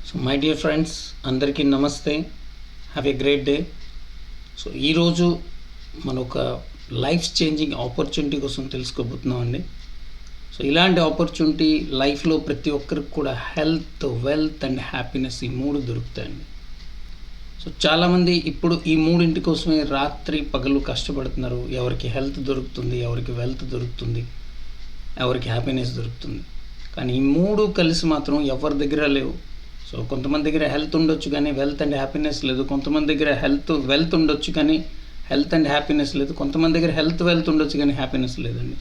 So my dear friends, అందరికీ నమస్తే. Have a great day. So ఈరోజు మనం ఒక లైఫ్ చేంజింగ్ ఆపర్చునిటీ కోసం తెలుసుకోబోతున్నామండి. సో ఇలాంటి ఆపర్చునిటీ లైఫ్లో ప్రతి ఒక్కరికి కూడా హెల్త్, వెల్త్ అండ్ హ్యాపీనెస్ ఈ మూడు దొరుకుతాయండి. సో చాలామంది ఇప్పుడు ఈ మూడింటి కోసమే రాత్రి పగలు కష్టపడుతున్నారు. ఎవరికి హెల్త్ దొరుకుతుంది, ఎవరికి వెల్త్ దొరుకుతుంది, ఎవరికి హ్యాపీనెస్ దొరుకుతుంది. కానీ ఈ మూడు కలిసి మాత్రం ఎవరి దగ్గర లేవు. సో కొంతమంది దగ్గర హెల్త్ ఉండొచ్చు కానీ వెల్త్ అండ్ హ్యాపీనెస్ లేదు. కొంతమంది దగ్గర వెల్త్ ఉండొచ్చు కానీ హెల్త్ అండ్ హ్యాపీనెస్ లేదు. కొంతమంది దగ్గర వెల్త్ ఉండొచ్చు కానీ హ్యాపీనెస్ లేదండి.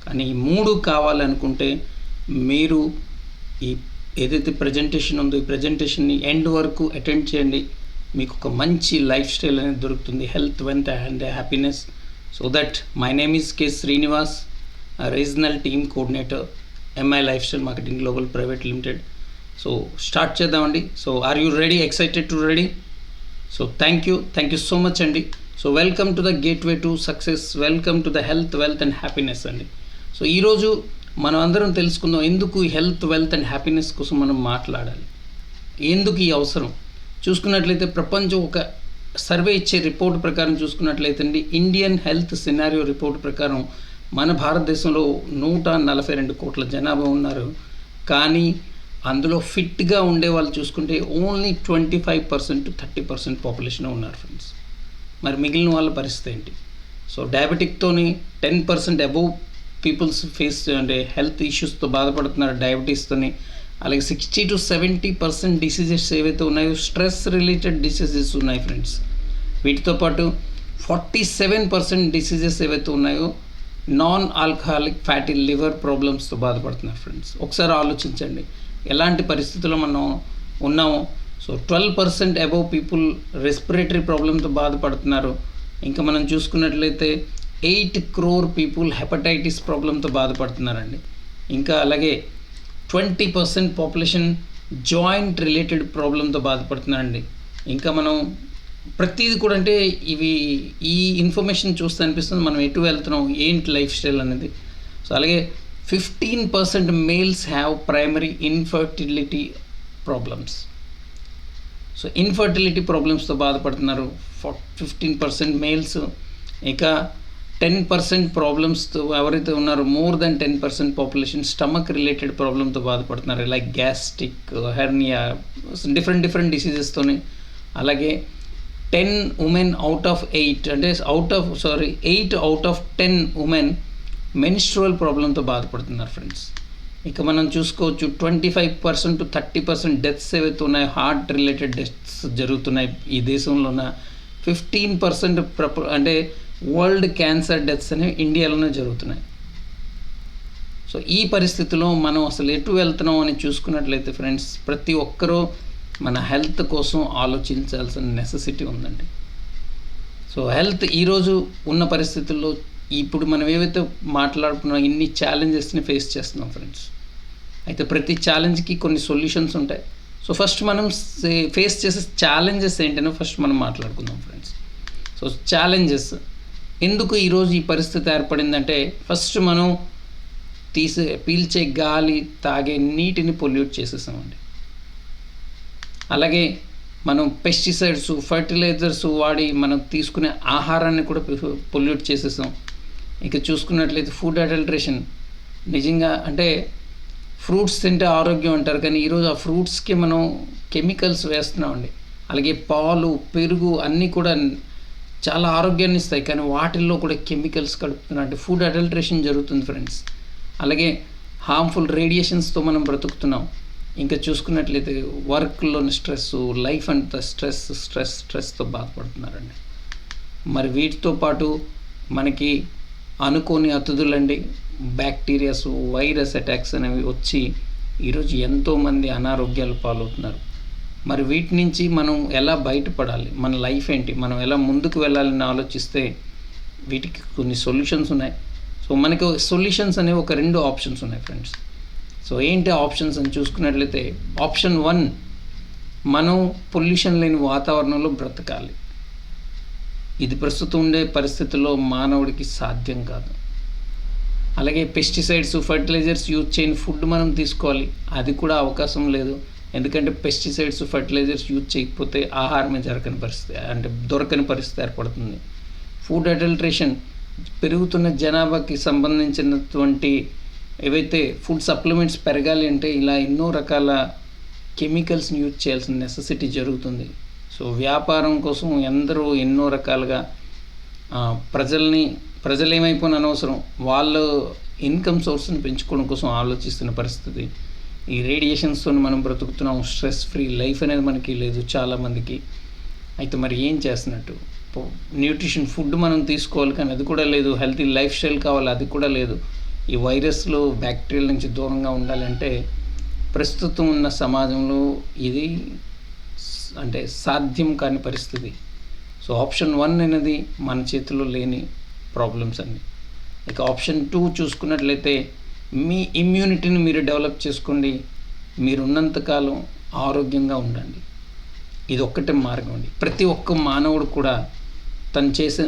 కానీ ఈ మూడు కావాలనుకుంటే మీరు ఈ ఏదైతే ప్రజెంటేషన్ ఉందో ఈ ప్రజెంటేషన్ని ఎండ్ వరకు అటెండ్ చేయండి. మీకు ఒక మంచి లైఫ్ స్టైల్ అనేది దొరుకుతుంది, health, wealth and happiness. So that my name is K Srinivas, regional team coordinator, MI lifestyle marketing global private limited. So start చేద్దామండి. So are you ready? Excited to ready? So thank you so much అండి. So welcome to the gateway to success, welcome to the health, wealth and happiness అండి. So ఈరోజు మనం అందరం తెలుసుకుందాం ఎందుకు ఈ health, wealth and happiness కోసం మనం మాట్లాడాలి, ఎందుకు ఈ అవసరం. చూసుకున్నట్లయితే ప్రపంచం ఒక సర్వే ఇచ్చే రిపోర్ట్ ప్రకారం చూసుకున్నట్లయితే అండి, ఇండియన్ హెల్త్ సినారియో రిపోర్ట్ ప్రకారం మన భారతదేశంలో 142 కోట్ల జనాభా ఉన్నారు. కానీ అందులో ఫిట్గా ఉండే వాళ్ళు చూసుకుంటే ఓన్లీ 25% to 30% పాపులేషన్ ఉన్నారు ఫ్రెండ్స్. మరి మిగిలిన వాళ్ళ పరిస్థితి ఏంటి? సో డయాబెటిక్తోని 10% అబోవ్ పీపుల్స్ ఫేస్ అంటే హెల్త్ ఇష్యూస్తో బాధపడుతున్నారు డయాబెటీస్తోని. అలాగే 60 to 70% డిసీజెస్ ఏవైతే ఉన్నాయో స్ట్రెస్ రిలేటెడ్ డిసీజెస్ ఉన్నాయి ఫ్రెండ్స్. వీటితో పాటు 47% డిసీజెస్ ఏవైతే ఉన్నాయో నాన్ ఆల్కహాలిక్ ఫ్యాటీ లివర్ ప్రాబ్లమ్స్తో బాధపడుతున్నారు ఫ్రెండ్స్. ఒకసారి ఆలోచించండి ఎలాంటి పరిస్థితుల్లో మనం ఉన్నామో. సో 12% అబోవ్ పీపుల్ రెస్పిరేటరీ ప్రాబ్లంతో బాధపడుతున్నారు. ఇంకా మనం చూసుకున్నట్లయితే 8 crore పీపుల్ హెపటైటిస్ ప్రాబ్లంతో బాధపడుతున్నారండి. ఇంకా అలాగే 20% పాపులేషన్ జాయింట్ రిలేటెడ్ ప్రాబ్లంతో బాధపడుతున్నారండి. ఇంకా మనం ప్రతిదీ కూడా అంటే ఈ ఇన్ఫర్మేషన్ చూస్తే అనిపిస్తుంది మనం ఎటు వెళ్తున్నాం, ఏంటి లైఫ్ స్టైల్ అనేది. సో అలాగే 15% males have primary infertility problems. So infertility ప్రాబ్లమ్స్తో బాధపడుతున్నారు 15% మేల్స్. ఇక 10% ప్రాబ్లమ్స్తో ఎవరైతే ఉన్నారో more than 10% population stomach related ప్రాబ్లంతో బాధపడుతున్నారు, లైక్ గ్యాస్ట్రిక్, హెర్నియా, డిఫరెంట్ డిసీజెస్తోని. అలాగే 8 out of 10 ఉమెన్ మెన్స్ట్రువల్ ప్రాబ్లంతో బాధపడుతున్నారు ఫ్రెండ్స్. ఇక మనం చూసుకోవచ్చు 25% to 30% డెత్స్ ఏవైతే ఉన్నాయో హార్ట్ రిలేటెడ్ డెత్స్ జరుగుతున్నాయి ఈ దేశంలోన. 15% అంటే వరల్డ్ క్యాన్సర్ డెత్స్ అనేవి ఇండియాలోనే జరుగుతున్నాయి. సో ఈ పరిస్థితిలో మనం అసలు ఎటు వెళ్తున్నాం అని చూసుకున్నట్లయితే ఫ్రెండ్స్, ప్రతి ఒక్కరూ మన హెల్త్ కోసం ఆలోచించాల్సిన నెసెసిటీ ఉందండి. సో హెల్త్ ఈరోజు ఉన్న పరిస్థితుల్లో ఇప్పుడు మనం ఏవైతే మాట్లాడుకున్నాం ఇన్ని ఛాలెంజెస్ని ఫేస్ చేస్తున్నాం ఫ్రెండ్స్. అయితే ప్రతి ఛాలెంజ్కి కొన్ని సొల్యూషన్స్ ఉంటాయి. సో ఫస్ట్ మనం ఫేస్ చేసే ఛాలెంజెస్ ఏంటనో ఫస్ట్ మనం మాట్లాడుకుందాం ఫ్రెండ్స్. సో ఛాలెంజెస్ ఎందుకు ఈరోజు ఈ పరిస్థితి ఏర్పడిందంటే, ఫస్ట్ మనం పీల్చే గాలి, తాగే నీటిని పొల్యూట్ చేసేసామండి. అలాగే మనం పెస్టిసైడ్స్, ఫర్టిలైజర్స్ వాడి మనం తీసుకునే ఆహారాన్ని కూడా పొల్యూట్ చేసేసాం. ఇక చూసుకున్నట్లయితే ఫుడ్ అడల్ట్రేషన్, నిజంగా అంటే ఫ్రూట్స్ తింటే ఆరోగ్యం అంటారు కానీ ఈరోజు ఆ ఫ్రూట్స్కి మనం కెమికల్స్ వేస్తున్నామండి. అలాగే పాలు, పెరుగు అన్నీ కూడా చాలా ఆరోగ్యాన్ని ఇస్తాయి కానీ వాటిల్లో కూడా కెమికల్స్ కలుపుతున్నాం. అంటే ఫుడ్ అడల్ట్రేషన్ జరుగుతుంది ఫ్రెండ్స్. అలాగే హార్మ్ఫుల్ రేడియేషన్స్తో మనం బ్రతుకుతున్నాం. ఇంకా చూసుకున్నట్లయితే వర్క్లోని స్ట్రెస్, లైఫ్ అంతా స్ట్రెస్తో బాధపడుతున్నారండి. మరి వీటితో పాటు మనకి అనుకోని అతిథులండి, బ్యాక్టీరియాస్, వైరస్ అటాక్స్ అనేవి వచ్చి ఈరోజు ఎంతోమంది అనారోగ్యాలు పాలవుతున్నారు. మరి వీటి నుంచి మనం ఎలా బయటపడాలి, మన లైఫ్ ఏంటి, మనం ఎలా ముందుకు వెళ్ళాలని ఆలోచిస్తే వీటికి కొన్ని సొల్యూషన్స్ ఉన్నాయి. సో మనకి సొల్యూషన్స్ అనేవి ఒక 2 ఆప్షన్స్ ఉన్నాయి ఫ్రెండ్స్. సో ఏంటి ఆప్షన్స్ అని చూసుకున్నట్లయితే, ఆప్షన్ 1, మనం పొల్యూషన్ లేని వాతావరణంలో బ్రతకాలి. ఇది ప్రస్తుతం ఉండే పరిస్థితుల్లో మానవుడికి సాధ్యం కాదు. అలాగే పెస్టిసైడ్స్, ఫర్టిలైజర్స్ యూజ్ చేయని ఫుడ్ మనం తీసుకోవాలి, అది కూడా అవకాశం లేదు. ఎందుకంటే పెస్టిసైడ్స్, ఫర్టిలైజర్స్ యూజ్ చేయకపోతే ఆహారమే దొరకని పరిస్థితి ఏర్పడుతుంది. ఫుడ్ అడల్ట్రేషన్, పెరుగుతున్న జనాభాకి సంబంధించినటువంటి ఏవైతే ఫుడ్ సప్లిమెంట్స్ పెరగాలి అంటే ఇలా ఎన్నో రకాల కెమికల్స్ని యూజ్ చేయాల్సిన నెసెసిటీ జరుగుతుంది. సో వ్యాపారం కోసం ఎందరో ఎన్నో రకాలుగా ప్రజలు ఏమైపోయిన అనవసరం, వాళ్ళ ఇన్కమ్ సోర్స్ని పెంచుకోవడం కోసం ఆలోచిస్తున్న పరిస్థితి. ఈ రేడియేషన్స్తో మనం బ్రతుకుతున్నాం. స్ట్రెస్ ఫ్రీ లైఫ్ అనేది మనకి లేదు చాలామందికి. అయితే మరి ఏం చేస్తున్నట్టు? న్యూట్రిషన్ ఫుడ్ మనం తీసుకోవాలి కానీ అది కూడా లేదు. హెల్తీ లైఫ్ స్టైల్ కావాలి, అది కూడా లేదు. ఈ వైరస్లు, బ్యాక్టీరియల్ నుంచి దూరంగా ఉండాలంటే ప్రస్తుతం ఉన్న సమాజంలో ఇది అంటే సాధ్యం కాని పరిస్థితి. సో ఆప్షన్ 1 అనేది మన చేతిలో లేని ప్రాబ్లమ్స్ అండి. ఇక ఆప్షన్ 2 చూసుకున్నట్లయితే మీ ఇమ్యూనిటీని మీరు డెవలప్ చేసుకోండి. మీరున్నంతకాలం ఆరోగ్యంగా ఉండండి. ఇది ఒక్కటే మార్గం అండి. ప్రతి ఒక్క మానవుడు కూడా తను చేసే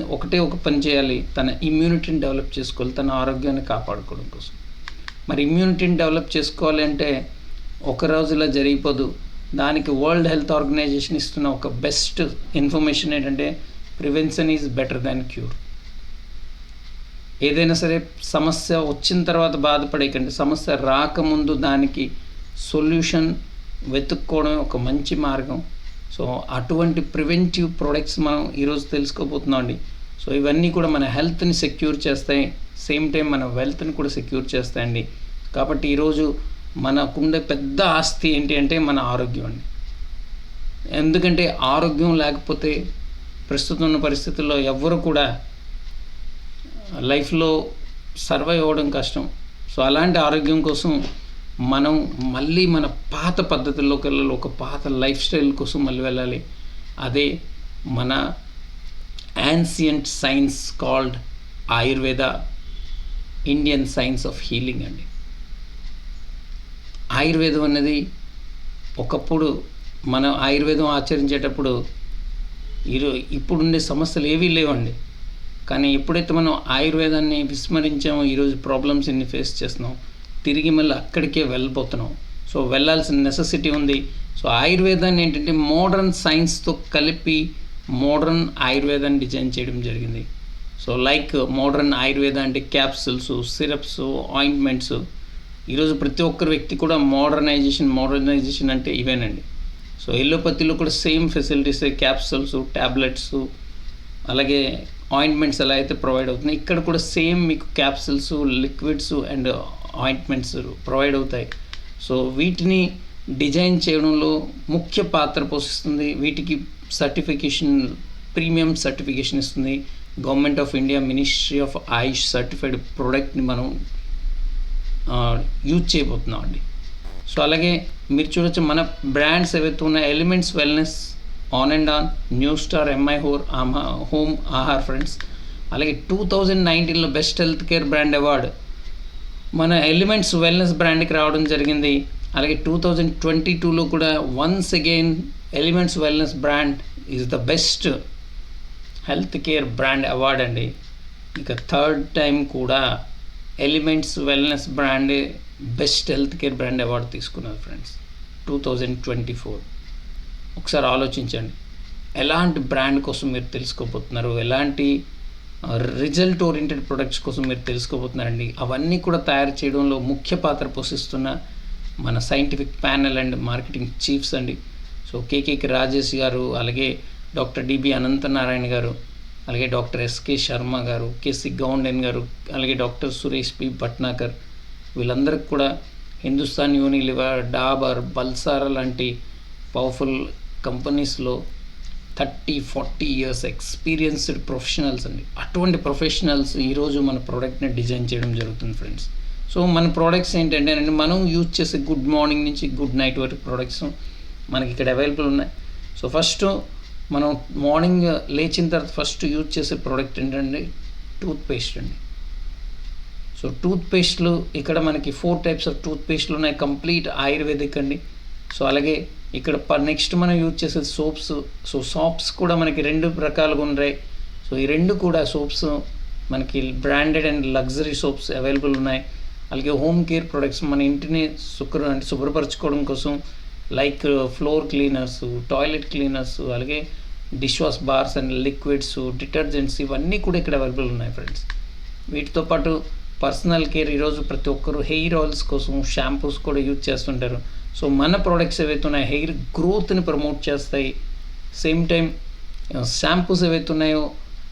ఒక పని చేయాలి, తన ఇమ్యూనిటీని డెవలప్ చేసుకోవాలి, తన ఆరోగ్యాన్ని కాపాడుకోవడం కోసం. మరి ఇమ్యూనిటీని డెవలప్ చేసుకోవాలి అంటే ఒక రోజులా జరిగిపోదు. దానికి వరల్డ్ హెల్త్ ఆర్గనైజేషన్ ఇస్తున్న ఒక బెస్ట్ ఇన్ఫర్మేషన్ ఏంటంటే prevention is better than cure. ఏదైనా సరే సమస్య వచ్చిన తర్వాత బాధపడేకండి, సమస్య రాకముందు దానికి సొల్యూషన్ వెతుక్కోవడం ఒక మంచి మార్గం. సో అటువంటి ప్రివెంటివ్ ప్రొడక్ట్స్ మనం ఈరోజు తెలుసుకోబోతున్నాం అండి. సో ఇవన్నీ కూడా మన హెల్త్ని సెక్యూర్ చేస్తాయి, సేమ్ టైం మన వెల్త్ని కూడా సెక్యూర్ చేస్తాయండి. కాబట్టి ఈరోజు మనకుండే పెద్ద ఆస్తి ఏంటి అంటే మన ఆరోగ్యం అండి. ఎందుకంటే ఆరోగ్యం లేకపోతే ప్రస్తుతం ఉన్న పరిస్థితుల్లో ఎవ్వరు కూడా లైఫ్లో సర్వైవ్ అవ్వడం కష్టం. సో అలాంటి ఆరోగ్యం కోసం మనం మళ్ళీ మన పాత పద్ధతుల్లోకి వెళ్ళాలి, ఒక పాత లైఫ్ స్టైల్ కోసం మళ్ళీ వెళ్ళాలి. అదే మన ancient science called Ayurveda, Indian science of healing అండి. ఆయుర్వేదం అనేది ఒకప్పుడు మనం ఆయుర్వేదం ఆచరించేటప్పుడు ఇప్పుడుండే సమస్యలు ఏవీ లేవండి. కానీ ఎప్పుడైతే మనం ఆయుర్వేదాన్ని విస్మరించామో ఈరోజు ప్రాబ్లమ్స్ ఎన్ని ఫేస్ చేస్తున్నాం, తిరిగి మళ్ళీ అక్కడికే వెళ్ళిపోతున్నాం. సో వెళ్ళాల్సిన నెసెసిటీ ఉంది. సో ఆయుర్వేదాన్ని ఏంటంటే మోడర్న్ సైన్స్తో కలిపి మోడర్న్ ఆయుర్వేదాన్ని డిజైన్ చేయడం జరిగింది. సో లైక్ మోడర్న్ ఆయుర్వేద అంటే క్యాప్సూల్స్, సిరప్స్, ఆయింట్మెంట్స్. ఈరోజు ప్రతి ఒక్కరి వ్యక్తి కూడా మోడర్నైజేషన్ అంటే ఇవేనండి. సో ఎల్లోపతిలో కూడా సేమ్ ఫెసిలిటీస్, క్యాప్సూల్స్, ట్యాబ్లెట్స్, అలాగే ఆయింట్మెంట్స్ ఎలా అయితే ప్రొవైడ్ అవుతున్నాయి, ఇక్కడ కూడా సేమ్ మీకు capsules, liquids and ointments provide అవుతాయి. సో వీటిని డిజైన్ చేయడంలో ముఖ్య పాత్ర పోషిస్తుంది. వీటికి సర్టిఫికేషన్, ప్రీమియం సర్టిఫికేషన్ ఇస్తుంది government of India, ministry of Ayush certified ప్రోడక్ట్ని మనం యూజ్ చేయబోతున్నాం అండి. సో అలాగే మీరు చూడొచ్చు మన బ్రాండ్స్ ఏవైతే ఉన్నాయో elements wellness, on and on, new star, MI home, Aahar friends. అలాగే 2019లో best health care brand award మన ఎలిమెంట్స్ వెల్నెస్ బ్రాండ్కి రావడం జరిగింది. అలాగే 2022లో కూడా once again elements wellness brand is the best health care brand award అండి. ఇక థర్డ్ టైం కూడా ఎలిమెంట్స్ వెల్నెస్ బ్రాండే best health care brand award తీసుకున్నారు ఫ్రెండ్స్ 2024. ఒకసారి ఆలోచించండి, ఎలాంటి బ్రాండ్ కోసం మీరు తెలుసుకోబోతున్నారు, ఎలాంటి రిజల్ట్ ఓరియంటెడ్ ప్రొడక్ట్స్ కోసం మీరు తెలుసుకోబోతున్నారండి. అవన్నీ కూడా తయారు చేయడంలో ముఖ్య పాత్ర పోషిస్తున్న మన scientific panel and marketing chiefs అండి. సో కేకేకి రాజేష్ గారు, అలాగే డాక్టర్ డిబి అనంతనారాయణ గారు, అలాగే డాక్టర్ ఎస్కే శర్మ గారు, కేసి గౌండెన్ గారు, అలాగే డాక్టర్ సురేష్ పి భట్నాకర్, వీళ్ళందరికీ కూడా హిందుస్థాన్ యూనిలివర్, డాబర్, బల్సారా లాంటి పవర్ఫుల్ కంపెనీస్లో 30-40 years ఎక్స్పీరియన్స్డ్ ప్రొఫెషనల్స్ అండి. అటువంటి ప్రొఫెషనల్స్ ఈరోజు మన ప్రోడక్ట్ని డిజైన్ చేయడం జరుగుతుంది ఫ్రెండ్స్. సో మన ప్రోడక్ట్స్ ఏంటంటే మనం యూజ్ చేసే గుడ్ మార్నింగ్ నుంచి గుడ్ నైట్ వరకు ప్రోడక్ట్స్ మనకి ఇక్కడ అవైలబుల్ ఉన్నాయి. సో ఫస్ట్ మనం మార్నింగ్ లేచిన తర్వాత ఫస్ట్ యూజ్ చేసే ప్రోడక్ట్ ఏంటంటే టూత్పేస్ట్ అండి. సో టూత్పేస్ట్లు ఇక్కడ మనకి 4 types ఆఫ్ టూత్పేస్ట్లు ఉన్నాయి, కంప్లీట్ ఆయుర్వేదిక్ అండి. సో అలాగే ఇక్కడ నెక్స్ట్ మనం యూజ్ చేసేది సోప్స్. సో సోప్స్ కూడా మనకి 2 రకాలుగా ఉన్నాయి. సో ఈ 2 కూడా సోప్స్ మనకి branded and luxury soaps available ఉన్నాయి. అలాగే హోమ్ కేర్ ప్రొడక్ట్స్, మన ఇంటిని శుభ్రపరచుకోవడం కోసం like floor cleaners, toilet cleaners, అలాగే dish wash bars and liquids, detergents ఇవన్నీ కూడా ఇక్కడ అవైలబుల్ ఉన్నాయి ఫ్రెండ్స్. వీటితో పాటు పర్సనల్ కేర్, ఈరోజు ప్రతి ఒక్కరు హెయిర్ ఆయిల్స్ కోసం షాంపూస్ కూడా యూజ్ చేస్తుంటారు. సో మన ప్రోడక్ట్స్ ఏవైతే ఉన్నాయో హెయిర్ గ్రోత్ని ప్రమోట్ చేస్తాయి. సేమ్ టైం షాంపూస్ ఏవైతే ఉన్నాయో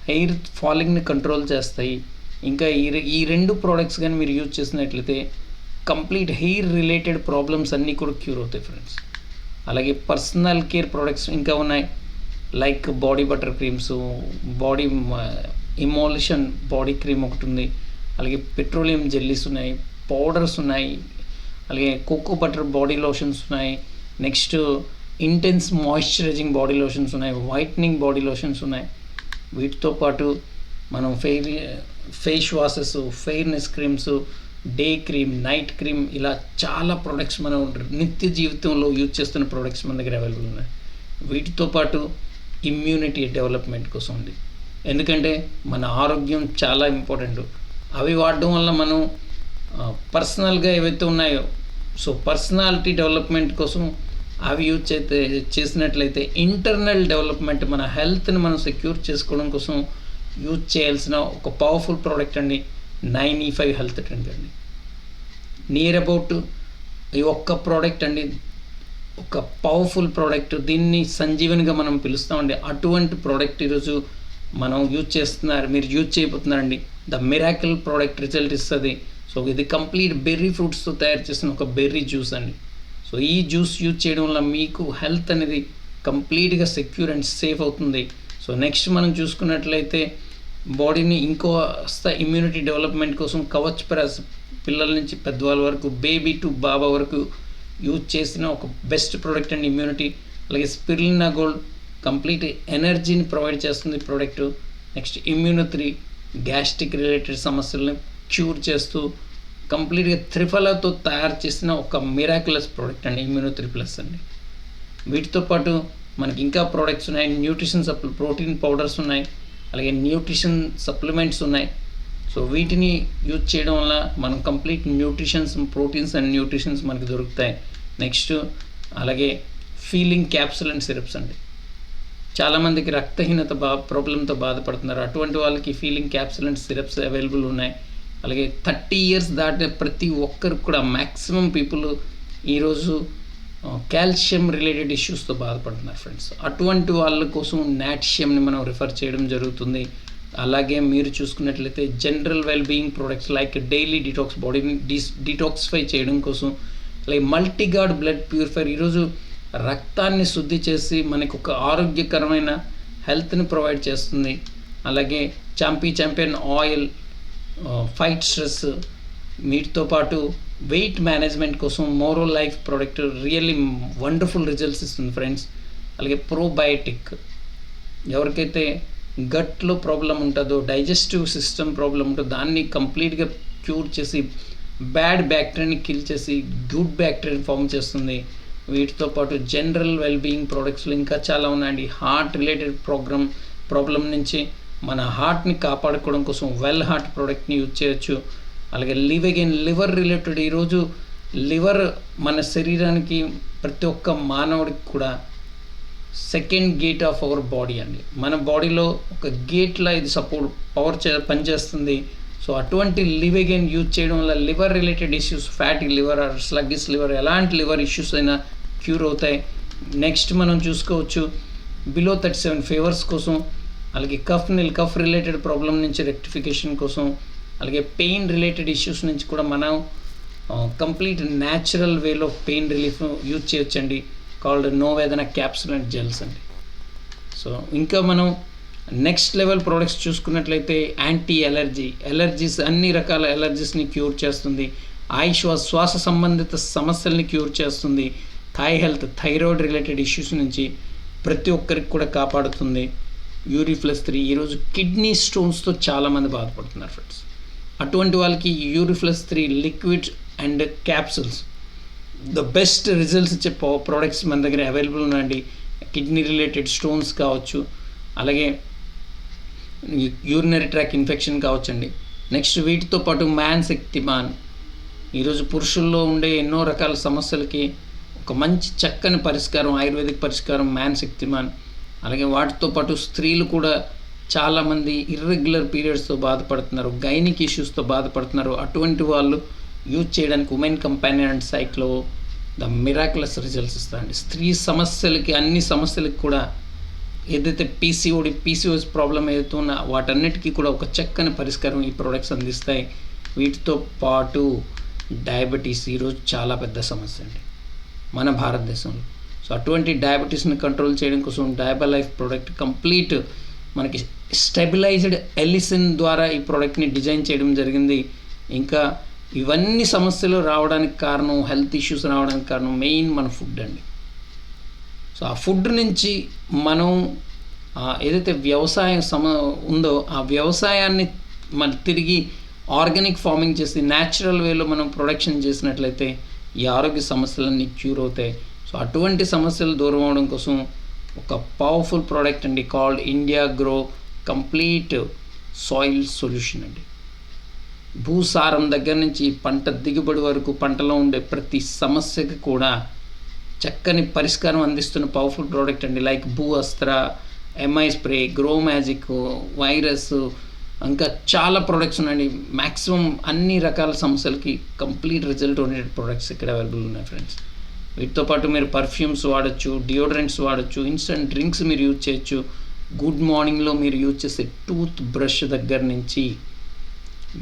హెయిర్ ఫాలింగ్ని కంట్రోల్ చేస్తాయి. ఇంకా ఈ రెండు ప్రోడక్ట్స్ కానీ మీరు యూజ్ చేసినట్లయితే కంప్లీట్ హెయిర్ రిలేటెడ్ ప్రాబ్లమ్స్ అన్నీ కూడా క్యూర్ అవుతాయి ఫ్రెండ్స్. అలాగే పర్సనల్ కేర్ ప్రోడక్ట్స్ ఇంకా ఉన్నాయి, like body butter creams, body emulsion body cream ఒకటి ఉంది, అలాగే పెట్రోలియం జెల్లీస్ ఉన్నాయి, పౌడర్స్ ఉన్నాయి, అలాగే కోకో బటర్ బాడీ లోషన్స్ ఉన్నాయి, next intense moisturising body lotions ఉన్నాయి, వైట్నింగ్ బాడీ లోషన్స్ ఉన్నాయి. వీటితో పాటు మనం face washes, fairness creams, day cream, night cream, ఇలా చాలా ప్రోడక్ట్స్ మనం నిత్య జీవితంలో యూజ్ చేస్తున్న ప్రోడక్ట్స్ మన దగ్గర అవైలబుల్ ఉన్నాయి. వీటితో పాటు ఇమ్యూనిటీ డెవలప్మెంట్ కోసం ఉంది, ఎందుకంటే మన ఆరోగ్యం చాలా ఇంపార్టెంట్. అవి వాడడం వల్ల మనం పర్సనల్గా ఏవైతే ఉన్నాయో, సో పర్సనాలిటీ డెవలప్మెంట్ కోసం అవి యూజ్ చేసినట్లయితే ఇంటర్నల్ డెవలప్మెంట్, మన హెల్త్ని మనం సెక్యూర్ చేసుకోవడం కోసం యూజ్ చేయాల్సిన ఒక పవర్ఫుల్ ప్రోడక్ట్ అండి 9E5 హెల్త్ డ్రింక్ అండి. నియర్ అబౌట్ ఈ ఒక్క ప్రోడక్ట్ అండి, ఒక పవర్ఫుల్ ప్రోడక్ట్, దీన్ని సంజీవనిగా మనం పిలుస్తామండి. అటువంటి ప్రోడక్ట్ ఈరోజు మనం మీరు యూజ్ చేయబోతున్నారండి. ద మిరాకిల్ ప్రోడక్ట్ రిజల్ట్ ఇస్తుంది. సో ఇది కంప్లీట్ బెర్రీ ఫ్రూట్స్తో తయారు చేసిన ఒక బెర్రీ జ్యూస్ అండి. సో ఈ జ్యూస్ యూజ్ చేయడం వల్ల మీకు హెల్త్ అనేది కంప్లీట్గా సెక్యూర్ అండ్ సేఫ్ అవుతుంది. సో నెక్స్ట్ మనం చూసుకున్నట్లయితే బాడీని ఇంకోస్త ఇమ్యూనిటీ డెవలప్మెంట్ కోసం కవచ్ ప్రెస్, పిల్లల నుంచి పెద్దవాళ్ళ వరకు, బేబీ టు బాబా వరకు యూజ్ చేసిన ఒక బెస్ట్ ప్రోడక్ట్ అండి ఇమ్యూనిటీ. అలాగే స్పిరులినా గోల్డ్ కంప్లీట్ ఎనర్జీని ప్రొవైడ్ చేస్తుంది ప్రోడక్ట్. నెక్స్ట్ ఇమ్యూనో3 గ్యాస్ట్రిక్ రిలేటెడ్ సమస్యలను క్యూర్ చేస్తూ కంప్లీట్గా త్రిఫలాతో తయారు చేసిన ఒక మిరాక్యులస్ ప్రోడక్ట్ అండి ఇమ్యూనో3+ అండి. వీటితో పాటు మనకి ఇంకా ప్రోడక్ట్స్ ఉన్నాయి, న్యూట్రిషన్ ప్రోటీన్ పౌడర్స్ ఉన్నాయి, అలాగే న్యూట్రిషన్ సప్లిమెంట్స్ ఉన్నాయి. సో వీటిని యూజ్ చేయడం వల్ల మనం complete nutritions, proteins and nutritions మనకి దొరుకుతాయి. నెక్స్ట్ అలాగే ఫీలింగ్ క్యాప్సుల్ అండ్ సిరప్స్ అండి. చాలామందికి రక్తహీనత ప్రాబ్లంతో బాధపడుతున్నారు, అటువంటి వాళ్ళకి feeling capsule and syrups available ఉన్నాయి. అలాగే 30 years దాటిన ప్రతి ఒక్కరికి కూడా మ్యాక్సిమం పీపుల్ ఈరోజు కాల్షియం రిలేటెడ్ ఇష్యూస్తో బాధపడుతున్నారు ఫ్రెండ్స్. అటువంటి వాళ్ళ కోసం నాట్షియంని మనం రిఫర్ చేయడం జరుగుతుంది. అలాగే మీరు చూసుకున్నట్లయితే general well being products like daily detox, బాడీని డిటాక్సిఫై చేయడం కోసం, అలాగే మల్టీగార్డ్ బ్లడ్ ప్యూరిఫైర్, ఈరోజు రక్తాన్ని శుద్ధి చేసి మనకు ఒక ఆరోగ్యకరమైన హెల్త్ని ప్రొవైడ్ చేస్తుంది. అలాగే ఛాంపియన్ ఆయిల్, ఫైట్ స్ట్రెస్, వీటితో పాటు వెయిట్ మేనేజ్మెంట్ కోసం మోరో life product really wonderful results ఇస్తుంది ఫ్రెండ్స్. అలాగే ప్రోబయోటిక్, ఎవరికైతే గట్లో ప్రాబ్లం ఉంటుందో, డైజెస్టివ్ సిస్టమ్ ప్రాబ్లం ఉంటుందో దాన్ని కంప్లీట్గా క్యూర్ చేసి బ్యాడ్ బ్యాక్టీరియాని కిల్ చేసి గుడ్ బ్యాక్టీరియాని ఫామ్ చేస్తుంది. వీటితో పాటు జనరల్ వెల్బీయింగ్ ప్రోడక్ట్స్లో ఇంకా చాలా ఉన్నాయండి. హార్ట్ రిలేటెడ్ ప్రాబ్లం నుంచి మన హార్ట్ని కాపాడుకోవడం కోసం వెల్ హార్ట్ ప్రోడక్ట్ని యూజ్ చేయొచ్చు. అలాగే లివర్ రిలేటెడ్, ఈరోజు లివర్ మన శరీరానికి ప్రతి ఒక్క మానవుడికి కూడా second gate of our body అండి. మన బాడీలో ఒక గేట్లా ఇది పవర్ పనిచేస్తుంది. సో అటువంటి లివెగైన్ యూజ్ చేయడం వల్ల liver related issues, fatty liver or sluggish liver, ఎలాంటి లివర్ ఇష్యూస్ అయినా క్యూర్ అవుతాయి. నెక్స్ట్ మనం చూసుకోవచ్చు బిలో 37 ఫీవర్స్ కోసం, అలాగే కఫ్ రిలేటెడ్ ప్రాబ్లం నుంచి రెక్టిఫికేషన్ కోసం, అలాగే పెయిన్ రిలేటెడ్ ఇష్యూస్ నుంచి కూడా మనం కంప్లీట్ న్యాచురల్ వేలో పెయిన్ రిలీఫ్ యూజ్ చేయొచ్చండి, కాల్డ్ నోవేదన క్యాప్సుల్ అండ్ జెల్స్ అండి. సో ఇంకా మనం నెక్స్ట్ లెవెల్ ప్రోడక్ట్స్ చూసుకున్నట్లయితే యాంటీ ఎలర్జీస్, అన్ని రకాల ఎలర్జీస్ని క్యూర్ చేస్తుంది. శ్వాస సంబంధిత సమస్యల్ని క్యూర్ చేస్తుంది. థైరాయిడ్ రిలేటెడ్ ఇష్యూస్ నుంచి ప్రతి ఒక్కరికి కూడా కాపాడుతుంది. యూరిఫ్లస్3, ఈరోజు కిడ్నీ స్టోన్స్తో చాలామంది బాధపడుతున్నారు ఫ్రెండ్స్. అటువంటి వాళ్ళకి యూరిఫ్లస్3 liquid and capsules the best results ఇచ్చే ప్రోడక్ట్స్ మన దగ్గర అవైలబుల్ ఉన్నాయండి. కిడ్నీ రిలేటెడ్ స్టోన్స్ కావచ్చు, అలాగే యూరినరీ ట్రాక్ ఇన్ఫెక్షన్ కావచ్చండి. నెక్స్ట్ వీటితో పాటు మ్యాన్ శక్తిమాన్, ఈరోజు పురుషుల్లో ఉండే ఎన్నో రకాల సమస్యలకి ఒక మంచి చక్కని పరిష్కారం, ఆయుర్వేదిక్ పరిష్కారం మ్యాన్ శక్తిమాన్. అలాగే వాటితో పాటు స్త్రీలు కూడా చాలామంది ఇర్రెగ్యులర్ పీరియడ్స్తో బాధపడుతున్నారు, గైనిక్ ఇష్యూస్తో బాధపడుతున్నారు. అటువంటి వాళ్ళు యూజ్ చేయడానికి women companion and సైక్లో the miraculous results ఇస్తారండి. స్త్రీ సమస్యలకి, అన్ని సమస్యలకి కూడా ఏదైతే పీసీఓడి ప్రాబ్లం ఏదైతే ఉన్నా వాటన్నిటికీ కూడా ఒక చక్కని పరిష్కారం ఈ ప్రోడక్ట్స్ అందిస్తాయి. వీటితో పాటు డయాబెటీస్ ఈరోజు చాలా పెద్ద సమస్య అండి మన భారతదేశంలో. సో అటువంటి డయాబెటీస్ని కంట్రోల్ చేయడం కోసం డయాబలైఫ్ ప్రోడక్ట్ కంప్లీట్ మనకి స్టెబిలైజ్డ్ ఎలిసిన్ ద్వారా ఈ ప్రోడక్ట్ని డిజైన్ చేయడం జరిగింది. ఇంకా ఇవన్నీ సమస్యలు రావడానికి కారణం, హెల్త్ ఇష్యూస్ రావడానికి కారణం మెయిన్ మన ఫుడ్ అండి. సో ఆ ఫుడ్ నుంచి మనం ఏదైతే వ్యవసాయం ఉందో ఆ వ్యవసాయాన్ని మన తిరిగి ఆర్గానిక్ ఫార్మింగ్ చేసి న్యాచురల్ వేలో మనం ప్రొడక్షన్ చేసినట్లయితే ఈ ఆరోగ్య సమస్యలన్నీ క్యూర్ అవుతాయి. సో అటువంటి సమస్యలు దూరం అవడం కోసం ఒక పవర్ఫుల్ ప్రోడక్ట్ అండి called India grow complete soil solution అండి. భూసారం దగ్గర నుంచి పంట దిగుబడి వరకు పంటలో ఉండే ప్రతి సమస్యకి కూడా చక్కని పరిష్కారం అందిస్తున్న పవర్ఫుల్ ప్రోడక్ట్ అండి. Like Bhu Astra, MI spray, grow magic, virus, ఇంకా చాలా ప్రోడక్ట్స్ ఉన్నాయండి. మ్యాక్సిమం అన్ని రకాల సమస్యలకి కంప్లీట్ రిజల్ట్ ఓరియంటెడ్ ప్రోడక్ట్స్ ఇక్కడ అవైలబుల్ ఉన్నాయి ఫ్రెండ్స్. వీటితో పాటు మీరు పర్ఫ్యూమ్స్ వాడచ్చు, డియోడ్రెంట్స్ వాడచ్చు, ఇన్స్టెంట్ డ్రింక్స్ మీరు యూజ్ చేయొచ్చు. గుడ్ మార్నింగ్లో మీరు యూజ్ చేసే టూత్ బ్రష్ దగ్గర నుంచి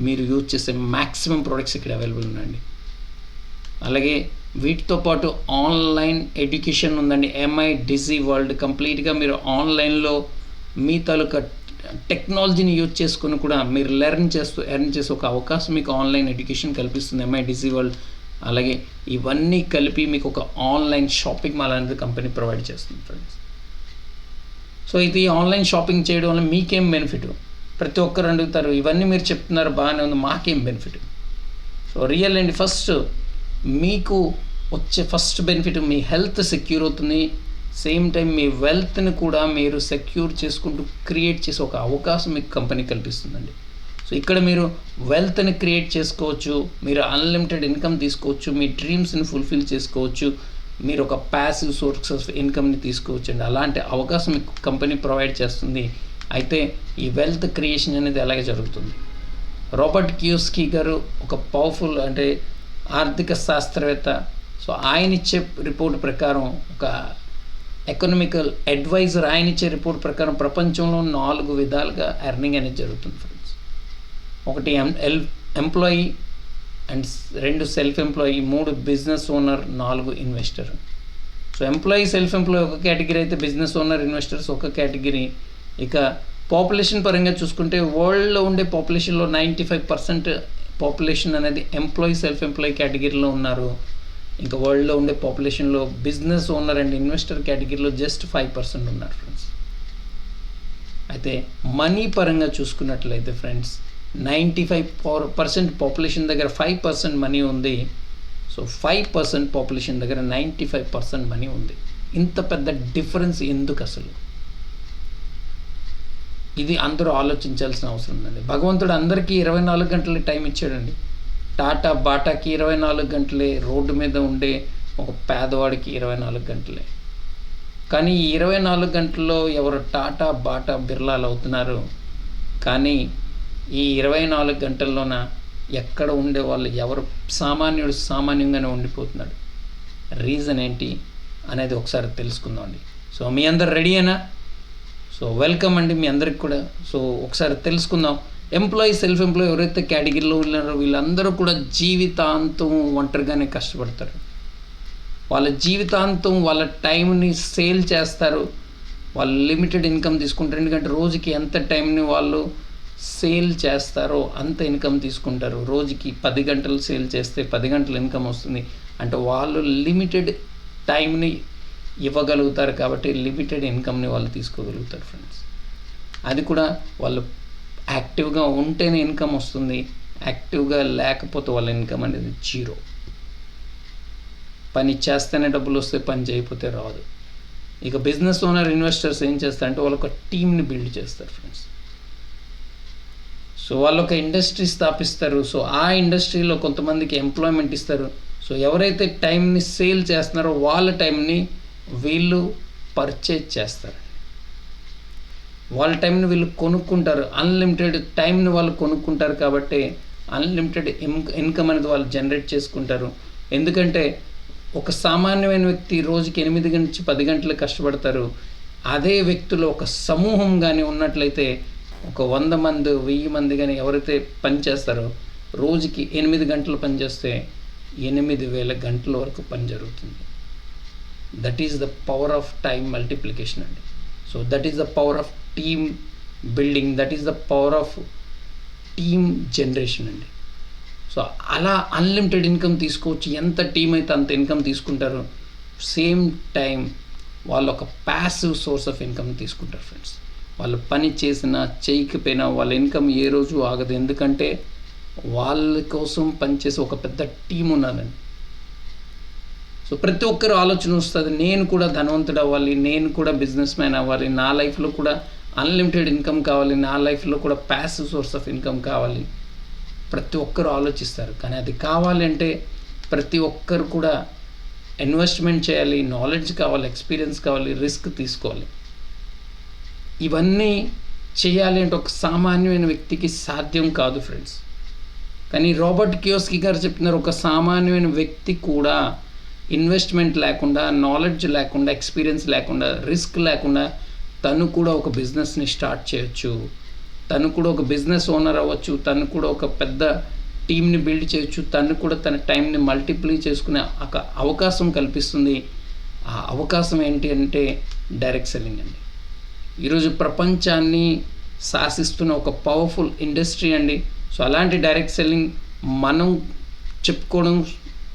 మీరు యూజ్ చేసే మ్యాక్సిమం ప్రోడక్ట్స్ ఇక్కడ అవైలబుల్ ఉన్నాయండి. అలాగే వీటితో పాటు ఆన్లైన్ ఎడ్యుకేషన్ ఉందండి. ఎంఐ డిజీ వరల్డ్ కంప్లీట్గా మీరు ఆన్లైన్లో మీ తాలూకా టెక్నాలజీని యూజ్ చేసుకుని కూడా మీరు ఎర్న్ చేసే ఒక అవకాశం మీకు ఆన్లైన్ ఎడ్యుకేషన్ కల్పిస్తుంది ఎంఐ డిజీ వరల్డ్. అలాగే ఇవన్నీ కలిపి మీకు ఒక ఆన్లైన్ షాపింగ్ మాల్ అనేది కంపెనీ ప్రొవైడ్ చేస్తుంది ఫ్రెండ్స్. సో ఇది ఆన్లైన్ షాపింగ్ చేయడం వల్ల మీకేం బెనిఫిట్? ప్రతి ఒక్కరు అడుగుతారు, ఇవన్నీ మీరు చెప్తున్నారు బాగానే ఉంది, మాకేం బెనిఫిట్? సో రియల్ అండి, ఫస్ట్ మీకు వచ్చే ఫస్ట్ బెనిఫిట్ మీ హెల్త్ సెక్యూర్ అవుతుంది. సేమ్ టైం మీ వెల్త్ని కూడా మీరు సెక్యూర్ చేసుకుంటూ క్రియేట్ చేసే ఒక అవకాశం మీకు కంపెనీ కల్పిస్తుందండి. సో ఇక్కడ మీరు వెల్త్ని క్రియేట్ చేసుకోవచ్చు, మీరు అన్లిమిటెడ్ ఇన్కమ్ తీసుకోవచ్చు, మీ డ్రీమ్స్ని ఫుల్ఫిల్ చేసుకోవచ్చు, మీరు ఒక ప్యాసివ్ సోర్స్ ఆఫ్ ఇన్కమ్ని తీసుకోవచ్చు అండి. అలాంటి అవకాశం మీకు కంపెనీ ప్రొవైడ్ చేస్తుంది. అయితే ఈ వెల్త్ క్రియేషన్ అనేది ఎలాగే జరుగుతుంది? రాబర్ట్ కియోస్కీ గారు ఒక పవర్ఫుల్ అంటే ఆర్థిక శాస్త్రవేత్త. సో ఆయన ఇచ్చే రిపోర్ట్ ప్రకారం, ఒక ఎకనామికల్ అడ్వైజర్ ఆయన ఇచ్చే రిపోర్ట్ ప్రకారం ప్రపంచంలో 4 విధాలుగా ఎర్నింగ్ అనేది జరుగుతుంది ఫ్రెండ్స్. ఒకటి employee, and 2 self employee, 3 business owner, 4 investor. So employee, self employee ఒక కేటగిరీ అయితే బిజినెస్ ఓనర్, ఇన్వెస్టర్స్ ఒక కేటగిరీ. ఇక పాపులేషన్ పరంగా చూసుకుంటే వరల్డ్లో ఉండే పాపులేషన్లో 95% పాపులేషన్ అనేది ఎంప్లాయీ, సెల్ఫ్ ఎంప్లాయీ కేటగిరీలో ఉన్నారు. ఇంకా వరల్డ్లో ఉండే పాపులేషన్లో బిజినెస్ ఓనర్ అండ్ ఇన్వెస్టర్ కేటగిరీలో జస్ట్ 5% ఉన్నారు ఫ్రెండ్స్. అయితే మనీ పరంగా చూసుకున్నట్లయితే ఫ్రెండ్స్ 95% పాపులేషన్ దగ్గర 5% మనీ ఉంది. సో 5% పాపులేషన్ దగ్గర 95% మనీ ఉంది. ఇంత పెద్ద డిఫరెన్స్ ఎందుకు అసలు? ఇది అందరూ ఆలోచించాల్సిన అవసరం ఉందండి. భగవంతుడు అందరికీ 24 గంటలే టైం ఇచ్చాడండి. టాటా బాటాకి 24 గంటలే, రోడ్డు మీద ఉండే ఒక పేదవాడికి 24 గంటలే. కానీ ఈ 24 గంటల్లో ఎవరు టాటా బాటా బిర్లాలు అవుతున్నారు, కానీ ఈ 24 గంటల్లోన ఎక్కడ ఉండే వాళ్ళు ఎవరు సామాన్యుడు సామాన్యంగానే ఉండిపోతున్నాడు. రీజన్ ఏంటి అనేది ఒకసారి తెలుసుకుందామండి. సో మీ అందరు రెడీ అయినా? సో వెల్కమ్ అండి మీ అందరికి కూడా. సో ఒకసారి తెలుసుకుందాం. ఎంప్లాయీ, సెల్ఫ్ ఎంప్లాయీ ఎవరైతే కేటగిరీలో ఉన్నారో వీళ్ళందరూ కూడా జీవితాంతం ఒంటరిగానే కష్టపడతారు. వాళ్ళ జీవితాంతం వాళ్ళ టైంని సేల్ చేస్తారు. వాళ్ళు లిమిటెడ్ ఇన్కమ్ తీసుకుంటారు. ఎందుకంటే రోజుకి ఎంత టైంని వాళ్ళు సేల్ చేస్తారో అంత ఇన్కమ్ తీసుకుంటారు. రోజుకి 10 గంటలు సేల్ చేస్తే 10 గంటల ఇన్కమ్ వస్తుంది. అంటే వాళ్ళు లిమిటెడ్ టైంని ఇవ్వగలుగుతారు కాబట్టి లిమిటెడ్ ఇన్కమ్ని వాళ్ళు తీసుకోగలుగుతారు ఫ్రెండ్స్. అది కూడా వాళ్ళు యాక్టివ్గా ఉంటేనే ఇన్కమ్ వస్తుంది. యాక్టివ్గా లేకపోతే వాళ్ళ ఇన్కమ్ అనేది 0. పని చేస్తేనే డబ్బులు వస్తే, పని చేయకపోతే రాదు. ఇక బిజినెస్ ఓనర్, ఇన్వెస్టర్స్ ఏం చేస్తారంటే వాళ్ళు ఒక టీమ్ని బిల్డ్ చేస్తారు ఫ్రెండ్స్. సో వాళ్ళు ఒక ఇండస్ట్రీ స్థాపిస్తారు. సో ఆ ఇండస్ట్రీలో కొంతమందికి ఎంప్లాయ్మెంట్ ఇస్తారు. సో ఎవరైతే టైంని సేల్ చేస్తున్నారో వాళ్ళ టైంని వీళ్ళు పర్చేజ్ చేస్తారు, వాళ్ళ టైంని వీళ్ళు కొనుక్కుంటారు. అన్లిమిటెడ్ టైంని వాళ్ళు కొనుక్కుంటారు కాబట్టి అన్లిమిటెడ్ ఇన్కమ్ అనేది వాళ్ళు జనరేట్ చేసుకుంటారు. ఎందుకంటే ఒక సామాన్యమైన వ్యక్తి రోజుకి 8 నుంచి 10 గంటలు కష్టపడతారు. అదే వ్యక్తులు ఒక సమూహం కానీ ఉన్నట్లయితే ఒక 100 మంది 1000 మంది కానీ ఎవరైతే పనిచేస్తారో రోజుకి 8 గంటలు పనిచేస్తే 8000 గంటల వరకు పని జరుగుతుంది. That is the power of time multiplication అండి. So that is the power of team building, that is the power of team generation అండి. సో అలా అన్లిమిటెడ్ ఇన్కమ్ తీసుకోవచ్చు. ఎంత టీం అయితే అంత ఇన్కమ్ తీసుకుంటారు. సేమ్ టైం వాళ్ళు ఒక ప్యాసివ్ సోర్స్ ఆఫ్ ఇన్కమ్ తీసుకుంటారు ఫ్రెండ్స్. వాళ్ళు పని చేసినా చేయకపోయినా వాళ్ళ ఇన్కమ్ ఏ రోజు ఆగదు. ఎందుకంటే వాళ్ళ కోసం పనిచేసే ఒక పెద్ద టీం ఉన్నదండి. సో ప్రతి ఒక్కరు ఆలోచన వస్తుంది, నేను కూడా ధనవంతుడు అవ్వాలి, నేను కూడా బిజినెస్ మ్యాన్ అవ్వాలి, నా లైఫ్లో కూడా అన్లిమిటెడ్ ఇన్కమ్ కావాలి, నా లైఫ్లో కూడా ప్యాసివ్ సోర్స్ ఆఫ్ ఇన్కమ్ కావాలి. ప్రతి ఒక్కరు ఆలోచిస్తారు. కానీ అది కావాలంటే ప్రతి ఒక్కరు కూడా ఇన్వెస్ట్మెంట్ చేయాలి, నాలెడ్జ్ కావాలి, ఎక్స్పీరియన్స్ కావాలి, రిస్క్ తీసుకోవాలి. ఇవన్నీ చేయాలి అంటే ఒక సామాన్యమైన వ్యక్తికి సాధ్యం కాదు ఫ్రెండ్స్. కానీ రాబర్ట్ కియోస్కి గారు చెప్తున్నారు, ఒక సామాన్యమైన వ్యక్తి కూడా ఇన్వెస్ట్మెంట్ లేకుండా, నాలెడ్జ్ లేకుండా, ఎక్స్పీరియన్స్ లేకుండా, రిస్క్ లేకుండా తను కూడా ఒక బిజినెస్ని స్టార్ట్ చేయొచ్చు, తను కూడా ఒక బిజినెస్ ఓనర్ అవ్వచ్చు, తను కూడా ఒక పెద్ద టీమ్ని బిల్డ్ చేయొచ్చు, తను కూడా తన టైంని మల్టిప్లై చేసుకునే ఒక అవకాశం కల్పిస్తుంది. ఆ అవకాశం ఏంటి అంటే డైరెక్ట్ సెల్లింగ్ అండి. ఈరోజు ప్రపంచాన్ని శాసిస్తున్న ఒక పవర్ఫుల్ ఇండస్ట్రీ అండి. సో అలాంటి డైరెక్ట్ సెల్లింగ్ మనం చెప్పుకోవడం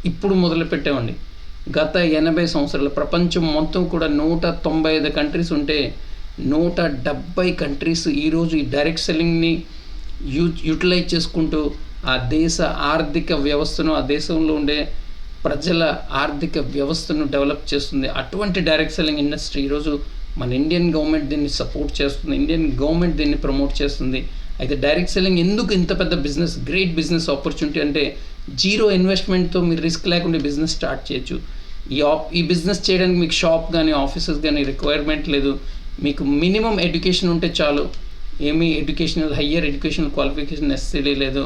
ఇప్పుడు మొదలుపెట్టామండి. గత 80 సంవత్సరాల ప్రపంచం మొత్తం కూడా 195 కంట్రీస్ ఉంటే 170 కంట్రీస్ ఈరోజు ఈ డైరెక్ట్ సెల్లింగ్ని యూటిలైజ్ చేసుకుంటూ ఆ దేశ ఆర్థిక వ్యవస్థను, ఆ దేశంలో ఉండే ప్రజల ఆర్థిక వ్యవస్థను డెవలప్ చేస్తుంది. అటువంటి డైరెక్ట్ సెల్లింగ్ ఇండస్ట్రీ ఈరోజు మన ఇండియన్ గవర్నమెంట్ దీన్ని సపోర్ట్ చేస్తుంది, ఇండియన్ గవర్నమెంట్ దీన్ని ప్రమోట్ చేస్తుంది. అయితే డైరెక్ట్ సెల్లింగ్ ఎందుకు ఇంత పెద్ద బిజినెస్, గ్రేట్ బిజినెస్ ఆపర్చునిటీ అంటే జీరో ఇన్వెస్ట్మెంట్తో మీరు రిస్క్ లేకుండా బిజినెస్ స్టార్ట్ చేయొచ్చు. ఈ బిజినెస్ చేయడానికి మీకు షాప్ కానీ ఆఫీసెస్ కానీ రిక్వైర్మెంట్ లేదు. మీకు మినిమం ఎడ్యుకేషన్ ఉంటే చాలు. ఏమీ హయ్యర్ ఎడ్యుకేషనల్ క్వాలిఫికేషన్ నెసెసరీ లేదు.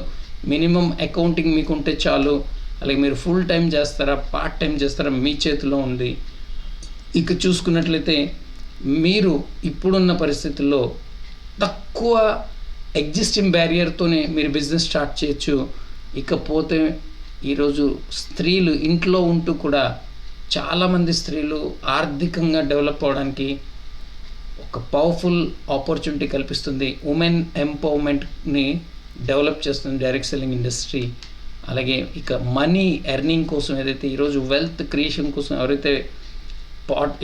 మినిమం అకౌంటింగ్ మీకు ఉంటే చాలు. అలాగే మీరు ఫుల్ టైం చేస్తారా, పార్ట్ టైం చేస్తారా, మీ చేతిలో ఉంది. ఇక చూసుకున్నట్లయితే మీరు ఇప్పుడున్న పరిస్థితుల్లో తక్కువ ఎగ్జిస్టింగ్ బ్యారియర్తోనే మీరు బిజినెస్ స్టార్ట్ చేయొచ్చు. ఇకపోతే ఈరోజు స్త్రీలు ఇంట్లో ఉంటూ కూడా చాలామంది స్త్రీలు ఆర్థికంగా డెవలప్ అవడానికి ఒక పవర్ఫుల్ ఆపర్చునిటీ కల్పిస్తుంది. ఉమెన్ ఎంపవర్మెంట్ని డెవలప్ చేస్తుంది డైరెక్ట్ సెల్లింగ్ ఇండస్ట్రీ. అలాగే ఇక మనీ ఎర్నింగ్ కోసం ఏదైతే ఈరోజు వెల్త్ క్రియేషన్ కోసం ఎవరైతే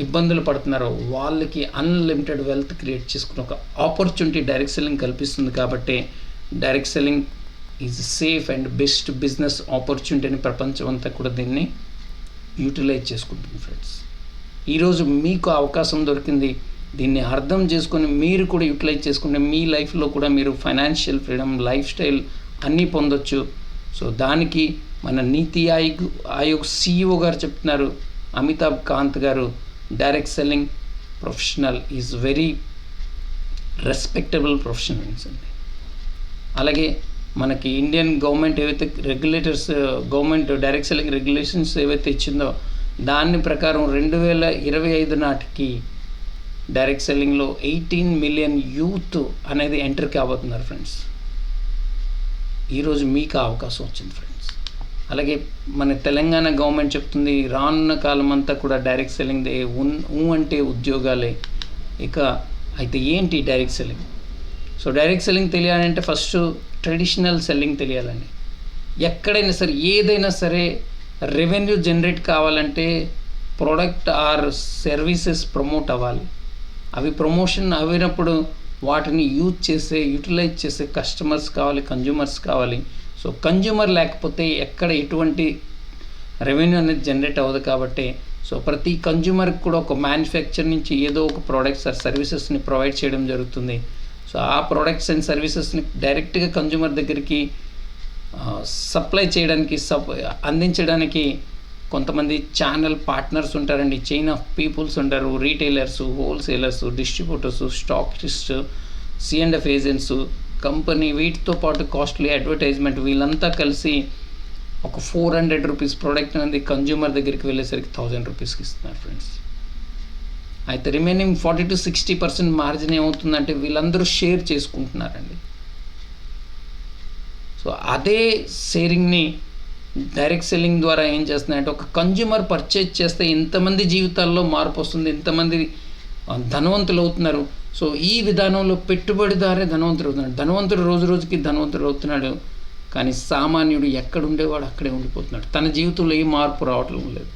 ఇబ్బందులు పడుతున్నారో వాళ్ళకి అన్లిమిటెడ్ వెల్త్ క్రియేట్ చేసుకునే ఒక ఆపర్చునిటీ డైరెక్ట్ సెల్లింగ్ కల్పిస్తుంది. కాబట్టి direct selling is safe and best business opportunity అని ప్రపంచం అంతా కూడా దీన్ని యూటిలైజ్ చేసుకుంటుంది ఫ్రెండ్స్. ఈరోజు మీకు అవకాశం దొరికింది. దీన్ని అర్థం చేసుకొని మీరు కూడా యూటిలైజ్ చేసుకుంటే మీ లైఫ్లో కూడా మీరు ఫైనాన్షియల్ ఫ్రీడమ్, లైఫ్ స్టైల్ అన్నీ పొందొచ్చు. సో దానికి మన నీతి ఆయోగ్ CEO గారు చెప్తున్నారు, అమితాబ్ కాంత్ గారు, direct selling professional is very respectable professionals అండి. అలాగే మనకి ఇండియన్ గవర్నమెంట్ ఏవైతే గవర్నమెంట్ డైరెక్ట్ సెల్లింగ్ రెగ్యులేషన్స్ ఏవైతే ఇచ్చిందో దాని ప్రకారం 2025 నాటికి డైరెక్ట్ సెల్లింగ్లో 18 మిలియన్ యూత్ అనేది ఎంటర్ కాబోతున్నారు ఫ్రెండ్స్. ఈరోజు మీకు అవకాశం వచ్చింది ఫ్రెండ్స్. అలాగే మన తెలంగాణ గవర్నమెంట్ చెప్తుంది రానున్న కాలం అంతా కూడా డైరెక్ట్ సెల్లింగ్ అంటే ఉద్యోగాలే. ఇక అయితే ఏంటి direct selling? So direct selling తెలియాలంటే ఫస్ట్ ట్రెడిషనల్ సెల్లింగ్ తెలియాలండి. ఎక్కడైనా సరే ఏదైనా సరే రెవెన్యూ జనరేట్ కావాలంటే ప్రోడక్ట్ ఆర్ సర్వీసెస్ ప్రమోట్ అవ్వాలి. అవి ప్రమోషన్ అయినప్పుడు వాటిని యూటిలైజ్ చేసే కస్టమర్స్ కావాలి, కన్జ్యూమర్స్ కావాలి. సో కన్జ్యూమర్ లేకపోతే ఎక్కడ ఎటువంటి రెవెన్యూ అనేది జనరేట్ అవ్వదు. కాబట్టి సో ప్రతి కన్జ్యూమర్కి కూడా ఒక మ్యానుఫ్యాక్చర్ నుంచి ఏదో ఒక ప్రోడక్ట్స్ ఆర్ సర్వీసెస్ని ప్రొవైడ్ చేయడం జరుగుతుంది. సో ఆ ప్రోడక్ట్స్ అండ్ సర్వీసెస్ని డైరెక్ట్గా కన్జ్యూమర్ దగ్గరికి సప్లై చేయడానికి అందించడానికి కొంతమంది ఛానల్ పార్ట్నర్స్ ఉంటారండి, చైన్ ఆఫ్ పీపుల్స్ ఉంటారు, retailers, wholesalers, distributors, stockist, C&F agents, company, వీటితో పాటు కాస్ట్లీ అడ్వర్టైజ్మెంట్, వీళ్ళంతా కలిసి ఒక 400 రూపీస్ ప్రోడక్ట్ అనేది కన్జ్యూమర్ దగ్గరికి వెళ్ళేసరికి 1000 రూపీస్కి ఇస్తున్నారు ఫ్రెండ్స్. అయితే రిమైనింగ్ 40-60% మార్జిన్ ఏమవుతుందంటే వీళ్ళందరూ షేర్ చేసుకుంటున్నారండి. సో అదే షేరింగ్ని డైరెక్ట్ సెల్లింగ్ ద్వారా ఏం చేస్తున్నాయంటే, ఒక కన్జ్యూమర్ పర్చేజ్ చేస్తే ఇంతమంది జీవితాల్లో మార్పు వస్తుంది, ఇంతమంది ధనవంతులు అవుతున్నారు. సో ఈ విధానంలో పెట్టుబడిదారే ధనవంతుడు అవుతున్నాడు. ధనవంతుడు రోజు రోజుకి ధనవంతుడు అవుతున్నాడు, కానీ సామాన్యుడు ఎక్కడ ఉండేవాడు అక్కడే ఉండిపోతున్నాడు. తన జీవితంలో ఏ మార్పు రావటం లేదు.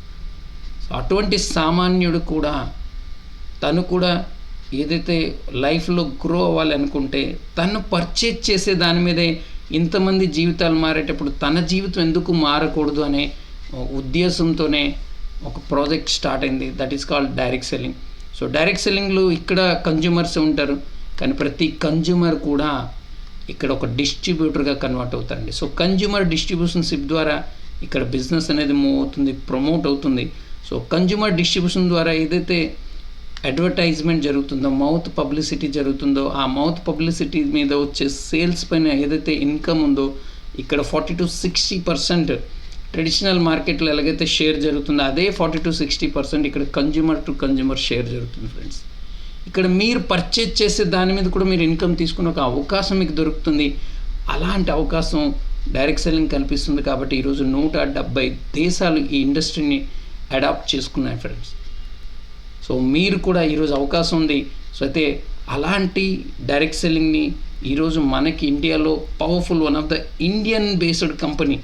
సో అటువంటి సామాన్యుడు కూడా తను కూడా ఏదైతే లైఫ్లో గ్రో అవ్వాలి అనుకుంటే తను పర్చేజ్ చేసే దాని మీదే ఇంతమంది జీవితాలు మారేటప్పుడు తన జీవితం ఎందుకు మారకూడదు అనే ఉద్దేశంతోనే ఒక ప్రాజెక్ట్ స్టార్ట్ అయింది. That is called direct selling. So direct సెల్లింగ్లో ఇక్కడ కన్జ్యూమర్స్ ఉంటారు, కానీ ప్రతి కన్జ్యూమర్ కూడా ఇక్కడ ఒక డిస్ట్రిబ్యూటర్గా కన్వర్ట్ అవుతారండి. సో కన్జ్యూమర్ డిస్ట్రిబ్యూషన్షిప్ ద్వారా ఇక్కడ బిజినెస్ అనేది మూవ్ అవుతుంది, ప్రమోట్ అవుతుంది. సో కన్జ్యూమర్ డిస్ట్రిబ్యూషన్ ద్వారా ఏదైతే అడ్వర్టైజ్మెంట్ జరుగుతుందో, మౌత్ పబ్లిసిటీ జరుగుతుందో, ఆ మౌత్ పబ్లిసిటీ మీద వచ్చే సేల్స్ పైన ఏదైతే ఇన్కమ్ ఉందో ఇక్కడ 40-60% ట్రెడిషనల్ మార్కెట్లో ఎలాగైతే షేర్ జరుగుతుందో అదే 40-60% ఇక్కడ కన్జ్యూమర్ టు కన్జ్యూమర్ షేర్ జరుగుతుంది ఫ్రెండ్స్. ఇక్కడ మీరు పర్చేజ్ చేసే దాని మీద కూడా మీరు ఇన్కమ్ తీసుకునే ఒక అవకాశం మీకు దొరుకుతుంది. అలాంటి అవకాశం డైరెక్ట్ సెల్లింగ్ కల్పిస్తుంది. కాబట్టి ఈరోజు 170 దేశాలు ఈ ఇండస్ట్రీని అడాప్ట్ చేసుకున్నాయి ఫ్రెండ్స్. సో మీరు కూడా ఈరోజు అవకాశం ఉంది. సో అయితే అలాంటి డైరెక్ట్ సెల్లింగ్ని ఈరోజు మనకి ఇండియాలో powerful one of the Indian based company.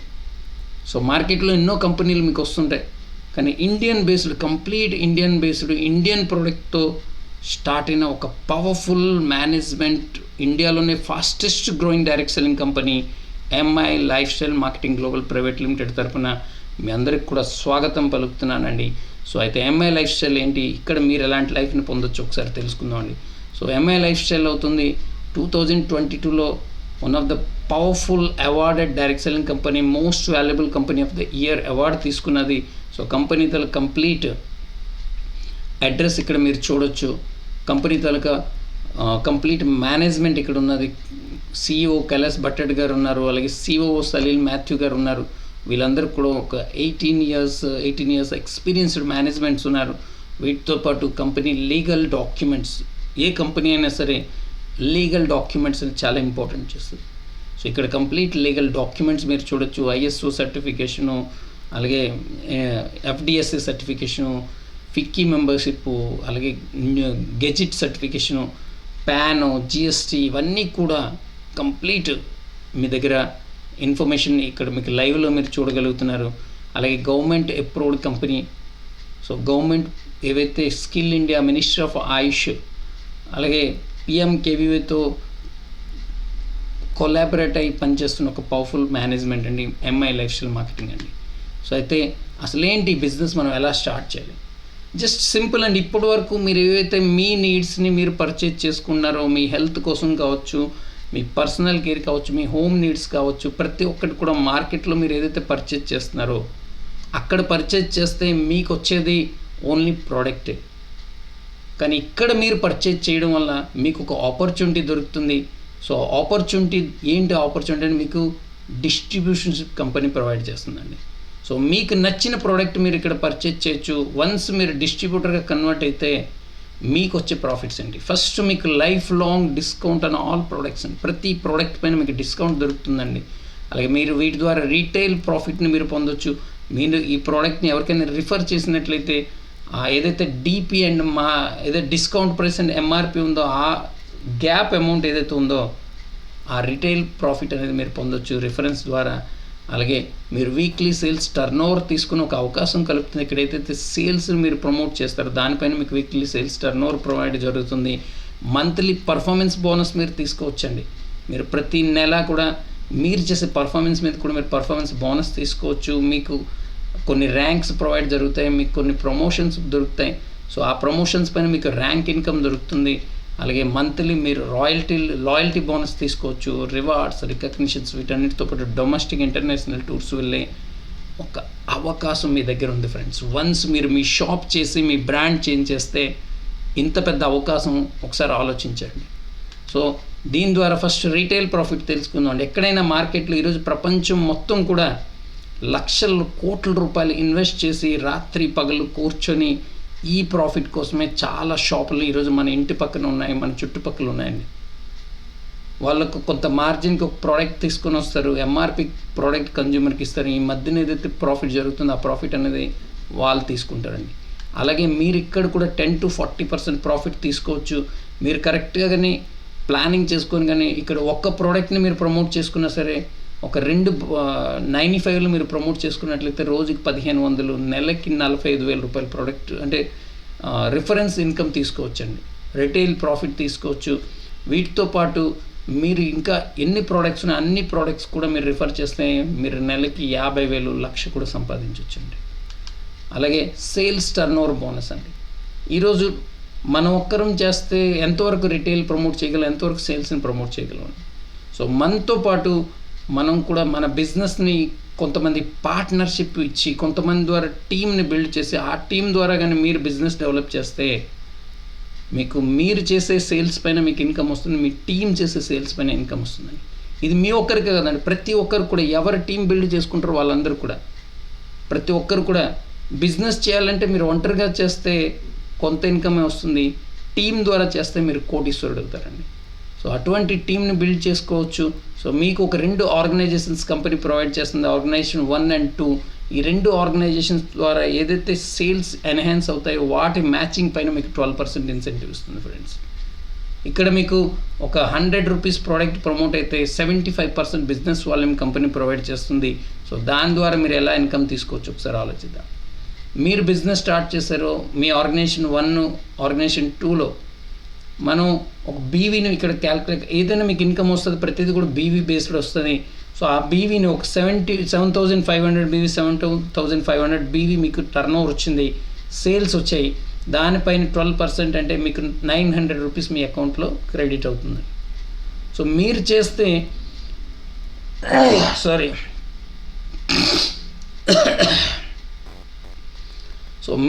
So మార్కెట్లో ఎన్నో కంపెనీలు మీకు వస్తుంటాయి, కానీ Indian based, complete Indian based, Indian ప్రోడక్ట్తో స్టార్ట్ అయిన ఒక పవర్ఫుల్ మేనేజ్మెంట్, ఇండియాలోనే fastest growing direct selling company MI lifestyle marketing global private limited తరఫున మీ అందరికి కూడా స్వాగతం పలుకుతున్నానండి. సో అయితే ఎంఐ లైఫ్ స్టైల్ ఏంటి, ఇక్కడ మీరు ఎలాంటి లైఫ్ని పొందొచ్చు ఒకసారి తెలుసుకుందామండి. సో ఎంఐ లైఫ్ స్టైల్ అవుతుంది 2022లో one of the powerful awarded direct selling company, most valuable company of the year award తీసుకున్నది. సో కంపెనీ తల కంప్లీట్ అడ్రస్ ఇక్కడ మీరు చూడొచ్చు. కంపెనీ తాలూకా కంప్లీట్ మేనేజ్మెంట్ ఇక్కడ ఉన్నది. CEO కైలాస్ భట్టడ్ గారు ఉన్నారు, అలాగే COO సలీల్ మాథ్యూ గారు ఉన్నారు. వీళ్ళందరూ కూడా ఒక 18 ఇయర్స్ ఎక్స్పీరియన్స్డ్ మేనేజ్మెంట్స్ ఉన్నారు. వీటితో పాటు కంపెనీ లీగల్ డాక్యుమెంట్స్, ఏ కంపెనీ అయినా సరే లీగల్ డాక్యుమెంట్స్ అని చాలా ఇంపార్టెంట్ చేస్తుంది. సో ఇక్కడ కంప్లీట్ లీగల్ డాక్యుమెంట్స్ మీరు చూడొచ్చు. ISO సర్టిఫికేషను, అలాగే FDSA సర్టిఫికేషను, ఫిక్కీ మెంబర్షిప్, అలాగే గెజిట్ సర్టిఫికేషను, PAN, GST, ఇవన్నీ కూడా కంప్లీట్ మీ దగ్గర ఇన్ఫర్మేషన్ ఇక్కడ మీకు లైవ్లో మీరు చూడగలుగుతున్నారు. అలాగే government approved company. So government ఏవైతే స్కిల్ ఇండియా, మినిస్ట్రీ ఆఫ్ ఆయుష్, అలాగే PMKVYతో కొలాబరేట్ అయ్యి పనిచేస్తున్న ఒక పవర్ఫుల్ మేనేజ్మెంట్ అండి ఎంఐ లైఫ్ స్టైల్ మార్కెటింగ్ అండి. సో అయితే అసలేంటి బిజినెస్ మనం ఎలా స్టార్ట్ చేయాలి, జస్ట్ సింపుల్ అండి. ఇప్పటి వరకు మీరు ఏవైతే మీ నీడ్స్ని మీరు పర్చేజ్ చేసుకున్నారో, మీ హెల్త్ కోసం కావచ్చు, మీ పర్సనల్ కేర్ కావచ్చు, మీ హోమ్ నీడ్స్ కావచ్చు, ప్రతి ఒక్కటి కూడా మార్కెట్లో మీరు ఏదైతే పర్చేజ్ చేస్తున్నారో అక్కడ పర్చేజ్ చేస్తే మీకు వచ్చేది ఓన్లీ ప్రోడక్టే. కానీ ఇక్కడ మీరు పర్చేజ్ చేయడం వల్ల మీకు ఒక ఆపర్చునిటీ దొరుకుతుంది. సో ఆపర్చునిటీ ఏంటి? ఆపర్చునిటీ అంటే మీకు డిస్ట్రిబ్యూషన్షిప్ కంపెనీ ప్రొవైడ్ చేస్తుందండి. సో మీకు నచ్చిన ప్రోడక్ట్ మీరు ఇక్కడ పర్చేజ్ చేయొచ్చు. వన్స్ మీరు డిస్ట్రిబ్యూటర్గా కన్వర్ట్ అయితే మీకు వచ్చే ప్రాఫిట్స్ ఏంటి? ఫస్ట్ మీకు life long discount on all products అండి. ప్రతి ప్రోడక్ట్ పైన మీకు డిస్కౌంట్ దొరుకుతుందండి. అలాగే మీరు వీటి ద్వారా రీటైల్ ప్రాఫిట్ని మీరు పొందొచ్చు. మీరు ఈ ప్రోడక్ట్ని ఎవరికైనా రిఫర్ చేసినట్లయితే ఏదైతే DP అండ్ ఏదైతే డిస్కౌంట్ ప్రైస్ అండ్ MRP ఉందో ఆ గ్యాప్ అమౌంట్ ఏదైతే ఉందో ఆ రిటైల్ ప్రాఫిట్ అనేది మీరు పొందొచ్చు రిఫరెన్స్ ద్వారా. అలాగే మీరు వీక్లీ సేల్స్ టర్నోవర్ తీసుకుని ఒక అవకాశం కలుపుతుంది. ఇక్కడ ఏదైతే సేల్స్ మీరు ప్రమోట్ చేస్తారో దానిపైన మీకు వీక్లీ సేల్స్ టర్నోవర్ ప్రొవైడ్ జరుగుతుంది. మంత్లీ పర్ఫార్మెన్స్ బోనస్ మీరు తీసుకోవచ్చండి. మీరు ప్రతి నెల కూడా మీరు చేసే పర్ఫార్మెన్స్ మీద కూడా మీరు పర్ఫార్మెన్స్ బోనస్ తీసుకోవచ్చు. మీకు కొన్ని ర్యాంక్స్ ప్రొవైడ్ జరుగుతాయి, మీకు కొన్ని ప్రమోషన్స్ దొరుకుతాయి. సో ఆ ప్రమోషన్స్ పైన మీకు ర్యాంక్ ఇన్కమ్ దొరుకుతుంది. అలాగే మంత్లీ మీరు లాయల్టీ బోనస్ తీసుకోవచ్చు, రివార్డ్స్, రికగ్నిషన్స్, వీటన్నిటితో పాటు డొమెస్టిక్ ఇంటర్నేషనల్ టూర్స్ వెళ్ళే ఒక అవకాశం మీ దగ్గర ఉంది ఫ్రెండ్స్. వన్స్ మీరు మీ షాప్ చేసి మీ బ్రాండ్ చేంజ్ చేస్తే ఇంత పెద్ద అవకాశం ఒకసారి ఆలోచించండి. సో దీని ద్వారా ఫస్ట్ రీటైల్ ప్రాఫిట్ తెలుసుకుందాం. ఎక్కడైనా మార్కెట్లో ఈరోజు ప్రపంచం మొత్తం కూడా లక్షల కోట్ల రూపాయలు ఇన్వెస్ట్ చేసి రాత్రి పగలు కూర్చొని ఈ ప్రాఫిట్ కోసమే చాలా షాపులు ఈరోజు మన ఇంటి పక్కన ఉన్నాయి, మన చుట్టుపక్కల ఉన్నాయండి. వాళ్ళకు కొంత మార్జిన్కి ఒక ప్రోడక్ట్ తీసుకొని వస్తారు, ఎంఆర్పి ప్రోడక్ట్ కన్జ్యూమర్కి ఇస్తారు. ఈ మధ్యన ఏదైతే ప్రాఫిట్ జరుగుతుందో ఆ ప్రాఫిట్ అనేది వాళ్ళు తీసుకుంటారండి. అలాగే మీరు ఇక్కడ కూడా 10 to 40% ప్రాఫిట్ తీసుకోవచ్చు. మీరు కరెక్ట్గా కానీ ప్లానింగ్ చేసుకొని కానీ ఇక్కడ ఒక్క ప్రోడక్ట్ని మీరు ప్రమోట్ చేసుకున్నా సరే, ఒక 295లో మీరు ప్రమోట్ చేసుకున్నట్లయితే రోజుకి 1500, నెలకి 45,000 రూపాయల ప్రోడక్ట్ అంటే రిఫరెన్స్ ఇన్కమ్ తీసుకోవచ్చండి. రిటైల్ ప్రాఫిట్ తీసుకోవచ్చు. వీటితో పాటు మీరు ఇంకా ఎన్ని ప్రోడక్ట్స్ ఉన్నాయి అన్ని ప్రోడక్ట్స్ కూడా మీరు రిఫర్ చేస్తే మీరు నెలకి 50,000, 1,00,000 కూడా సంపాదించవచ్చండి. అలాగే సేల్స్ టర్నోవర్ బోనస్ అండి. ఈరోజు మనం ఒక్కరం చేస్తే ఎంతవరకు రిటైల్ ప్రమోట్ చేయగలం, ఎంతవరకు సేల్స్ని ప్రమోట్ చేయగలం. సో మనతో పాటు మనం కూడా మన బిజినెస్ని కొంతమంది పార్ట్నర్షిప్ ఇచ్చి కొంతమంది ద్వారా టీమ్ని బిల్డ్ చేసి ఆ టీం ద్వారా కానీ మీరు బిజినెస్ డెవలప్ చేస్తే మీకు మీరు చేసే సేల్స్ పైన మీకు ఇన్కమ్ వస్తుంది, మీ టీం చేసే సేల్స్ పైన ఇన్కమ్ వస్తుందండి. ఇది మీ ఒక్కరికే కదండి, ప్రతి ఒక్కరు కూడా ఎవరు టీం బిల్డ్ చేసుకుంటారో వాళ్ళందరూ కూడా ప్రతి ఒక్కరు కూడా బిజినెస్ చేయాలంటే మీరు ఒంటరిగా చేస్తే కొంత ఇన్కమే వస్తుంది, టీం ద్వారా చేస్తే మీరు కోటీశ్వరుడు అవుతారండి. సో అటువంటి టీంని బిల్డ్ చేసుకోవచ్చు. సో మీకు ఒక 2 ఆర్గనైజేషన్స్ కంపెనీ ప్రొవైడ్ చేస్తుంది, ఆర్గనైజేషన్ 1 and 2. ఈ 2 ఆర్గనైజేషన్స్ ద్వారా ఏదైతే సేల్స్ ఎన్హాన్స్ అవుతాయో వాటి మ్యాచింగ్ పైన మీకు 12% ఇన్సెంటివ్ ఇస్తుంది ఫ్రెండ్స్. ఇక్కడ మీకు ఒక 100 రూపీస్ ప్రోడక్ట్ ప్రమోట్ అయితే 75% బిజినెస్ వాల్యూమ్ కంపెనీ ప్రొవైడ్ చేస్తుంది. సో దాని ద్వారా మీరు ఎలా ఇన్కమ్ తీసుకోవచ్చు ఒకసారి ఆలోచిద్దాం. మీరు బిజినెస్ స్టార్ట్ చేశారో మీ ఆర్గనైజేషన్ 1, ఆర్గనైజేషన్ 2లో మనం ఒక బీవీని ఇక్కడ క్యాల్కులేట్ ఏదైనా మీకు ఇన్కమ్ వస్తుంది, ప్రతిదీ కూడా బీవీ బేస్డ్ వస్తుంది. సో ఆ బీవీని ఒక 7,500 బీవీ 7,500 బీవీ మీకు టర్న్ ఓవర్ వచ్చింది, సేల్స్ వచ్చాయి, దానిపైన 12% అంటే మీకు 900 రూపీస్ మీ అకౌంట్లో క్రెడిట్ అవుతుంది. సో మీరు చేస్తే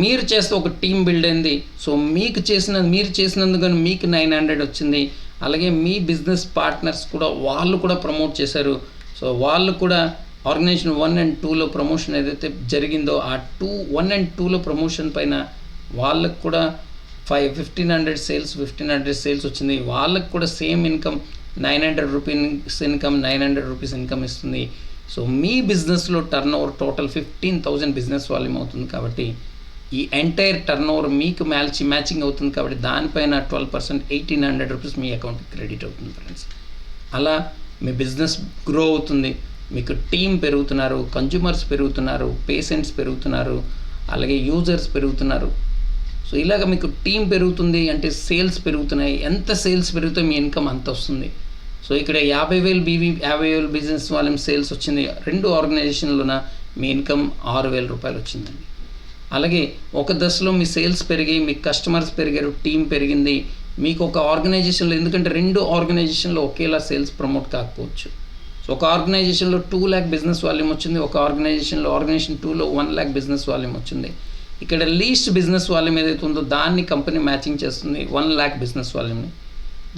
మీరు చేస్తే ఒక టీం బిల్డ్ అయింది. సో మీరు చేసినందుకు కానీ మీకు 900 వచ్చింది. అలాగే మీ బిజినెస్ పార్ట్నర్స్ కూడా వాళ్ళు కూడా ప్రమోట్ చేశారు. సో వాళ్ళు కూడా ఆర్గనైజేషన్ 1 and 2లో ప్రమోషన్ ఏదైతే జరిగిందో ఆ 1 and 2లో ప్రమోషన్ పైన వాళ్ళకు కూడా 1,500 సేల్స్ వచ్చింది. వాళ్ళకు కూడా same income 900 rupees income 900 rupees income ఇస్తుంది. సో మీ బిజినెస్లో turn over total 15,000 business volume అవుతుంది. కాబట్టి ఈ ఎంటైర్ టర్న్ ఓవర్ మీకు మ్యాచింగ్ అవుతుంది. కాబట్టి దానిపైన 12% 1,800 రూపీస్ మీ అకౌంట్కి క్రెడిట్ అవుతుంది ఫ్రెండ్స్. అలా మీ బిజినెస్ గ్రో అవుతుంది, మీకు టీం పెరుగుతున్నారు, కన్జ్యూమర్స్ పెరుగుతున్నారు, పేషెంట్స్ పెరుగుతున్నారు, అలాగే యూజర్స్ పెరుగుతున్నారు. సో ఇలాగ మీకు టీం పెరుగుతుంది అంటే సేల్స్ పెరుగుతున్నాయి. ఎంత సేల్స్ పెరిగితే మీ ఇన్కమ్ అంత వస్తుంది. సో ఇక్కడ 50,000 బీవీ 50,000 బిజినెస్ వాళ్ళ సేల్స్ వచ్చింది. 2 ఆర్గనైజేషన్లోన మీ ఇన్కమ్ 6,000 రూపాయలు వచ్చిందండి. అలాగే ఒక దశలో మీ సేల్స్ పెరిగి మీ కస్టమర్స్ పెరిగారు, టీం పెరిగింది. మీకు ఒక ఆర్గనైజేషన్లో ఎందుకంటే 2 ఆర్గనైజేషన్లో ఒకేలా సేల్స్ ప్రమోట్ కాకపోవచ్చు. సో ఒక ఆర్గనైజేషన్లో 2 lakh బిజినెస్ వాల్యూమ్ వచ్చింది, ఒక ఆర్గనైజేషన్ 2లో 1 lakh బిజినెస్ వాల్యూమ్ వచ్చింది. ఇక్కడ లీస్ట్ బిజినెస్ వాల్యూమ్ ఏదైతే ఉందో దాన్ని కంపెనీ మ్యాచింగ్ చేస్తుంది 1 lakh బిజినెస్ వాల్యూమ్ని.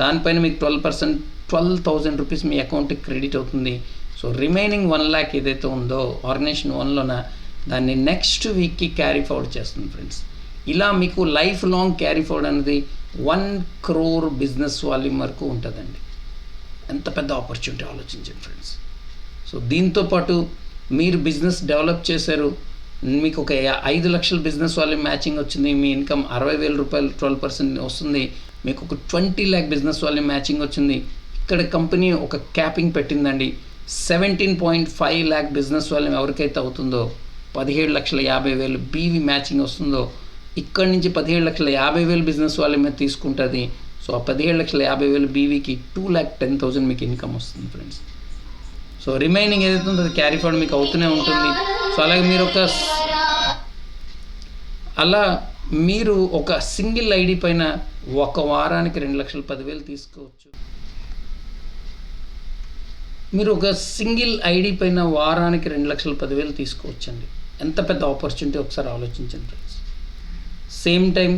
దానిపైన మీకు 12% 12,000 రూపీస్ మీ అకౌంట్కి క్రెడిట్ అవుతుంది. సో రిమైనింగ్ 1 lakh ఏదైతే ఉందో ఆర్గనైజేషన్ 1లోన దాన్ని నెక్స్ట్ వీక్కి క్యారీ ఫార్వర్డ్ చేస్తుంది ఫ్రెండ్స్. ఇలా మీకు లైఫ్ లాంగ్ క్యారీ ఫార్వర్డ్ అనేది 1 crore బిజినెస్ వాల్యూమ్ వరకు ఉంటుందండి. ఎంత పెద్ద ఆపర్చునిటీ ఆలోచించండి ఫ్రెండ్స్. సో దీంతోపాటు మీరు బిజినెస్ డెవలప్ చేశారు, మీకు ఒక 5 లక్షల బిజినెస్ వాల్యూమ్ మ్యాచింగ్ వచ్చింది, మీ ఇన్కమ్ 60,000 రూపాయలు 12% వస్తుంది, మీకు ఒక 20 lakh బిజినెస్ వాల్యూమ్ మ్యాచింగ్ వచ్చింది. ఇక్కడ కంపెనీ ఒక క్యాపింగ్ పెట్టిందండి, 17.5 lakh బిజినెస్ వాల్యూమ్ ఎవరికైతే అవుతుందో 17,50,000 బీవీ మ్యాచింగ్ వస్తుందో ఇక్కడి నుంచి 17,50,000 బిజినెస్ వాల్యూమే తీసుకుంటుంది. సో ఆ 17,50,000 బీవీకి 2,10,000 మీకు ఇన్కమ్ వస్తుంది ఫ్రెండ్స్. సో రిమైనింగ్ ఏదైతే ఉందో అది క్యారీ ఫార్వర్డ్ మీకు అవుతూనే ఉంటుంది. సో అలాగే మీరు మీరు ఒక సింగిల్ ఐడి పైన ఒక వారానికి 2,10,000 తీసుకోవచ్చు. మీరు ఒక సింగిల్ ఐడి పైన వారానికి 2,10,000 తీసుకోవచ్చండి. ఎంత పెద్ద ఆపర్చునిటీ ఒకసారి ఆలోచించండి ఫ్రెండ్స్. సేమ్ టైం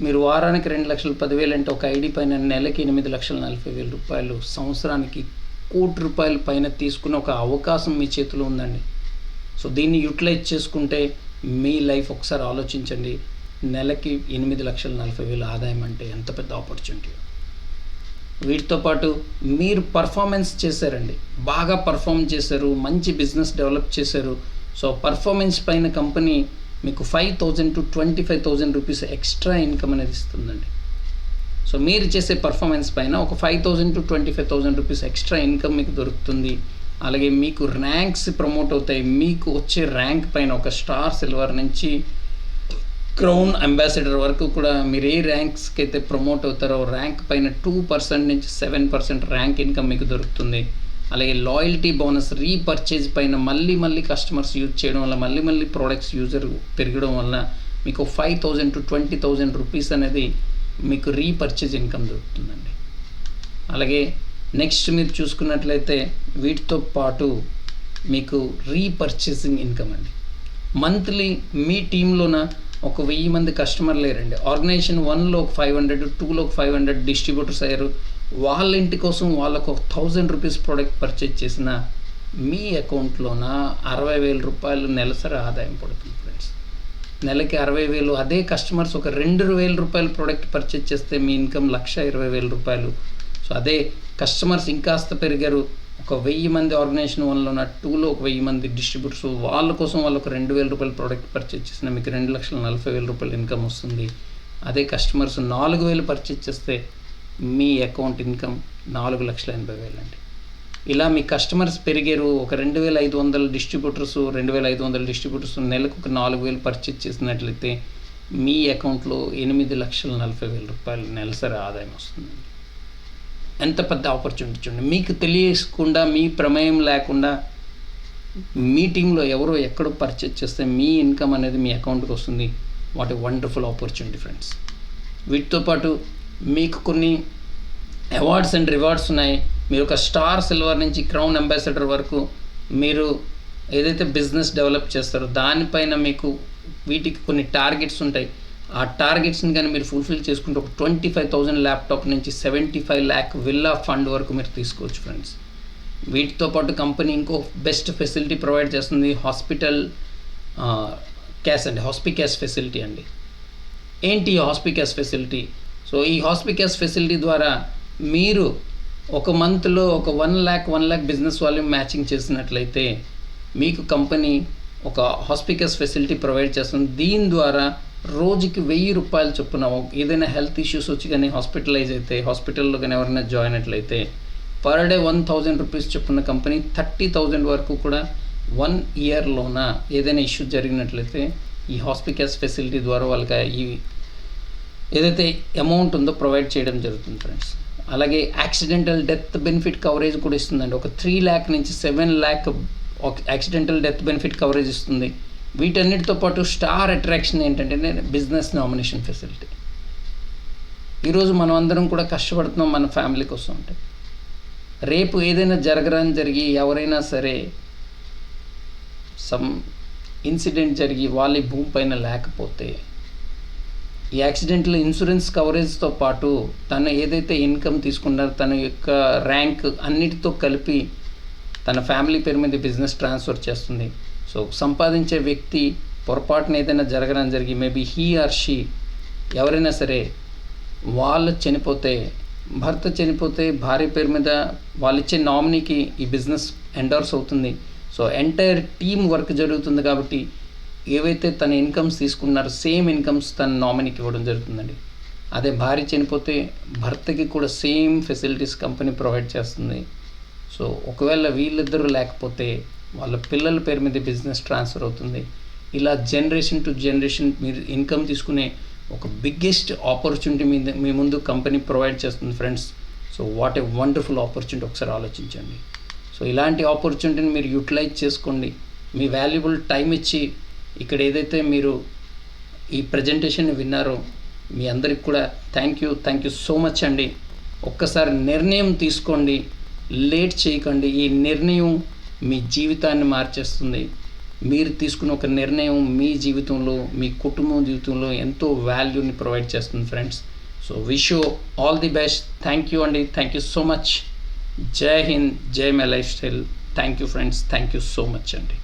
మీరు వారానికి 2,10,000 అంటే ఒక ఐడి పైన నెలకి 8,40,000 రూపాయలు, సంవత్సరానికి ₹1,00,00,000 పైన తీసుకునే ఒక అవకాశం మీ చేతిలో ఉందండి. సో దీన్ని యూటిలైజ్ చేసుకుంటే మీ లైఫ్ ఒకసారి ఆలోచించండి. నెలకి 8,40,000 ఆదాయం అంటే ఎంత పెద్ద ఆపర్చునిటీ. వీటితో పాటు మీరు పర్ఫార్మెన్స్ చేశారండి, బాగా పర్ఫామ్ చేశారు, మంచి బిజినెస్ డెవలప్ చేశారు. సో పర్ఫార్మెన్స్ పైన కంపెనీ మీకు 5,000 to 25,000 రూపీస్ ఎక్స్ట్రా ఇన్కమ్ అనేది ఇస్తుందండి. సో మీరు చేసే పర్ఫార్మెన్స్ పైన ఒక 5,000 to 25,000 రూపీస్ ఎక్స్ట్రా ఇన్కమ్ మీకు దొరుకుతుంది. అలాగే మీకు ర్యాంక్స్ ప్రమోట్ అవుతాయి. మీకు వచ్చే ర్యాంక్ పైన ఒక స్టార్, సిల్వర్ నుంచి క్రౌన్ అంబాసిడర్ వరకు కూడా మీరు ఏ ర్యాంక్స్కి అయితే ప్రమోట్ అవుతారో ర్యాంక్ పైన 2% నుంచి 7% ర్యాంక్ ఇన్కమ్ మీకు దొరుకుతుంది. అలాగే లాయల్టీ బోనస్, రీపర్చేజ్ పైన మళ్ళీ కస్టమర్స్ యూజ్ చేయడం వల్ల, మళ్ళీ ప్రోడక్ట్స్ యూజర్ పెరగడం వల్ల మీకు 5,000 to 20,000 రూపీస్ అనేది మీకు రీపర్చేజ్ ఇన్కమ్ దొరుకుతుందండి. అలాగే నెక్స్ట్ మీరు చూసుకున్నట్లయితే వీటితో పాటు మీకు రీపర్చేసింగ్ ఇన్కమ్ అండి. మంత్లీ మీ టీంలోన ఒక 1,000 మంది కస్టమర్ లేరండి. ఆర్గనైజేషన్ 1లో 500, 2లో 500 డిస్ట్రిబ్యూటర్స్ అయ్యారు. వాళ్ళ ఇంటి కోసం వాళ్ళకు 1,000 రూపీస్ ప్రోడక్ట్ పర్చేజ్ చేసిన మీ అకౌంట్లోన 60,000 రూపాయలు నెలసరి ఆదాయం పడుతుంది ఫ్రెండ్స్. నెలకి 60,000. అదే కస్టమర్స్ ఒక 2,000 రూపాయలు ప్రోడక్ట్ పర్చేజ్ చేస్తే మీ ఇన్కమ్ 1,20,000 రూపాయలు. సో అదే కస్టమర్స్ ఇంకాస్త పెరిగారు, ఒక 1,000 మంది ఆర్గనైజేషన్ 1లోన, 2లో ఒక 1,000 మంది డిస్ట్రిబ్యూటర్స్, వాళ్ళ కోసం వాళ్ళు ఒక 2,000 రూపాయలు ప్రోడక్ట్ పర్చేజ్ చేసిన మీకు 2,40,000 రూపాయలు ఇన్కమ్ వస్తుంది. అదే కస్టమర్స్ 4,000 పర్చేజ్ చేస్తే మీ అకౌంట్ ఇన్కమ్ 4,80,000 అండి. ఇలా మీ కస్టమర్స్ పెరిగారు. ఒక 2,500 డిస్ట్రిబ్యూటర్స్ నెలకు ఒక 4,000 పర్చేజ్ చేసినట్లయితే మీ అకౌంట్లో 8,40,000 రూపాయలు నెలసరి ఆదాయం వస్తుందండి. ఎంత పెద్ద ఆపర్చునిటీ చూడండి. మీకు తెలియకుండా, మీ ప్రమేయం లేకుండా మీ టీంలో ఎవరో ఎక్కడో పర్చేజ్ చేస్తే మీ ఇన్కమ్ అనేది మీ అకౌంట్కి వస్తుంది. What a wonderful opportunity friends. వీటితో పాటు మీకు కొన్ని అవార్డ్స్ అండ్ రివార్డ్స్ ఉన్నాయి. మీరు ఒక స్టార్, సిల్వర్ నుంచి క్రౌన్ అంబాసిడర్ వరకు మీరు ఏదైతే బిజినెస్ డెవలప్ చేస్తారో దానిపైన మీకు వీటికి కొన్ని టార్గెట్స్ ఉంటాయి. ఆ టార్గెట్స్ని కానీ మీరు ఫుల్ఫిల్ చేసుకుంటే ఒక 25,000 ల్యాప్టాప్ నుంచి 75 lakh విల్లా ఫండ్ వరకు మీరు తీసుకోవచ్చు ఫ్రెండ్స్. వీటితో పాటు కంపెనీ ఇంకో బెస్ట్ ఫెసిలిటీ ప్రొవైడ్ చేస్తుంది, హాస్పిటల్ క్యాష్ అండి, హాస్పిక్యాష్ ఫెసిలిటీ అండి. ఏంటి ఈ హాస్పిక్యాష్ ఫెసిలిటీ? సో ఈ హాస్పిక్యాష్ ఫెసిలిటీ ద్వారా మీరు ఒక మంత్లో ఒక 1 lakh బిజినెస్ వాల్యూమ్ మ్యాచింగ్ చేసినట్లయితే మీకు కంపెనీ ఒక హాస్పిక్యాష్ ఫెసిలిటీ ప్రొవైడ్ చేస్తుంది. దీని ద్వారా రోజుకి 1,000 రూపాయలు చొప్పున ఏదైనా హెల్త్ ఇష్యూస్ వచ్చి కానీ హాస్పిటలైజ్ అయితే, హాస్పిటల్లో కానీ ఎవరైనా జాయిన్ అయినట్లయితే పర్ డే 1,000 రూపీస్ చొప్పున కంపెనీ 30,000 వరకు కూడా 1 yearలోన ఏదైనా ఇష్యూ జరిగినట్లయితే ఈ హాస్పిక్యాష్ ఫెసిలిటీ ద్వారా వాళ్ళకి ఈ ఏదైతే అమౌంట్ ఉందో ప్రొవైడ్ చేయడం జరుగుతుంది ఫ్రెండ్స్. అలాగే యాక్సిడెంటల్ డెత్ బెనిఫిట్ కవరేజ్ కూడా ఇస్తుందండి. ఒక 3 lakh నుంచి 7 lakh accidental death benefit coverage ఇస్తుంది. వీటన్నిటితో పాటు స్టార్ అట్రాక్షన్ ఏంటంటే బిజినెస్ నామినేషన్ ఫెసిలిటీ. ఈరోజు మనం అందరం కూడా కష్టపడుతున్నాం మన ఫ్యామిలీ కోసం. అంటే రేపు ఏదైనా జరిగి ఎవరైనా సరే సమ్ ఇన్సిడెంట్ జరిగి వాళ్ళ భూమి పైన లేకపోతే ఈ యాక్సిడెంటల్ ఇన్సూరెన్స్ కవరేజ్తో పాటు తను ఏదైతే ఇన్కమ్ తీసుకున్నారో తన యొక్క ర్యాంక్ అన్నిటితో కలిపి తన ఫ్యామిలీ పేరు మీద బిజినెస్ ట్రాన్స్ఫర్ చేస్తుంది. సో సంపాదించే వ్యక్తి పొరపాటున ఏదైనా జరిగి మేబీ హీ ఆర్ షీ ఎవరైనా సరే వాళ్ళు చనిపోతే, భర్త చనిపోతే భార్య పేరు మీద వాళ్ళు ఇచ్చే నామినీకి ఈ బిజినెస్ ఎండోర్స్ అవుతుంది. సో ఎంటైర్ టీమ్ వర్క్ జరుగుతుంది కాబట్టి ఏవైతే తన ఇన్కమ్స్ తీసుకున్నారో సేమ్ ఇన్కమ్స్ తన నామినీకి ఇవ్వడం జరుగుతుందండి. అదే భార్య చనిపోతే భర్తకి కూడా సేమ్ ఫెసిలిటీస్ కంపెనీ ప్రొవైడ్ చేస్తుంది. సో ఒకవేళ వీళ్ళిద్దరూ లేకపోతే వాళ్ళ పిల్లల పేరు మీద బిజినెస్ ట్రాన్స్ఫర్ అవుతుంది. ఇలా జనరేషన్ టు జనరేషన్ మీరు ఇన్కమ్ తీసుకునే ఒక బిగ్గెస్ట్ ఆపర్చునిటీ మీ ముందు కంపెనీ ప్రొవైడ్ చేస్తుంది friends. So what a wonderful opportunity ఒకసారి ఆలోచించండి. సో ఇలాంటి ఆపర్చునిటీని మీరు యూటిలైజ్ చేసుకోండి. మీ వాల్యుబుల్ టైం ఇచ్చి ఇక్కడ ఏదైతే మీరు ఈ ప్రజెంటేషన్ విన్నారో మీ అందరికి కూడా థ్యాంక్ యూ సో మచ్ అండి. ఒక్కసారి నిర్ణయం తీసుకోండి, లేట్ చేయకండి. ఈ నిర్ణయం మీ జీవితాన్ని మార్చేస్తుంది. మీరు తీసుకున్న ఒక నిర్ణయం మీ జీవితంలో, మీ కుటుంబం జీవితంలో ఎంతో వాల్యూని ప్రొవైడ్ చేస్తుంది friends. So wish you all the best. Thank you అండి, థ్యాంక్ యూ సో మచ్. జై హింద్, జై my life style. Thank you friends, thank you so much అండి.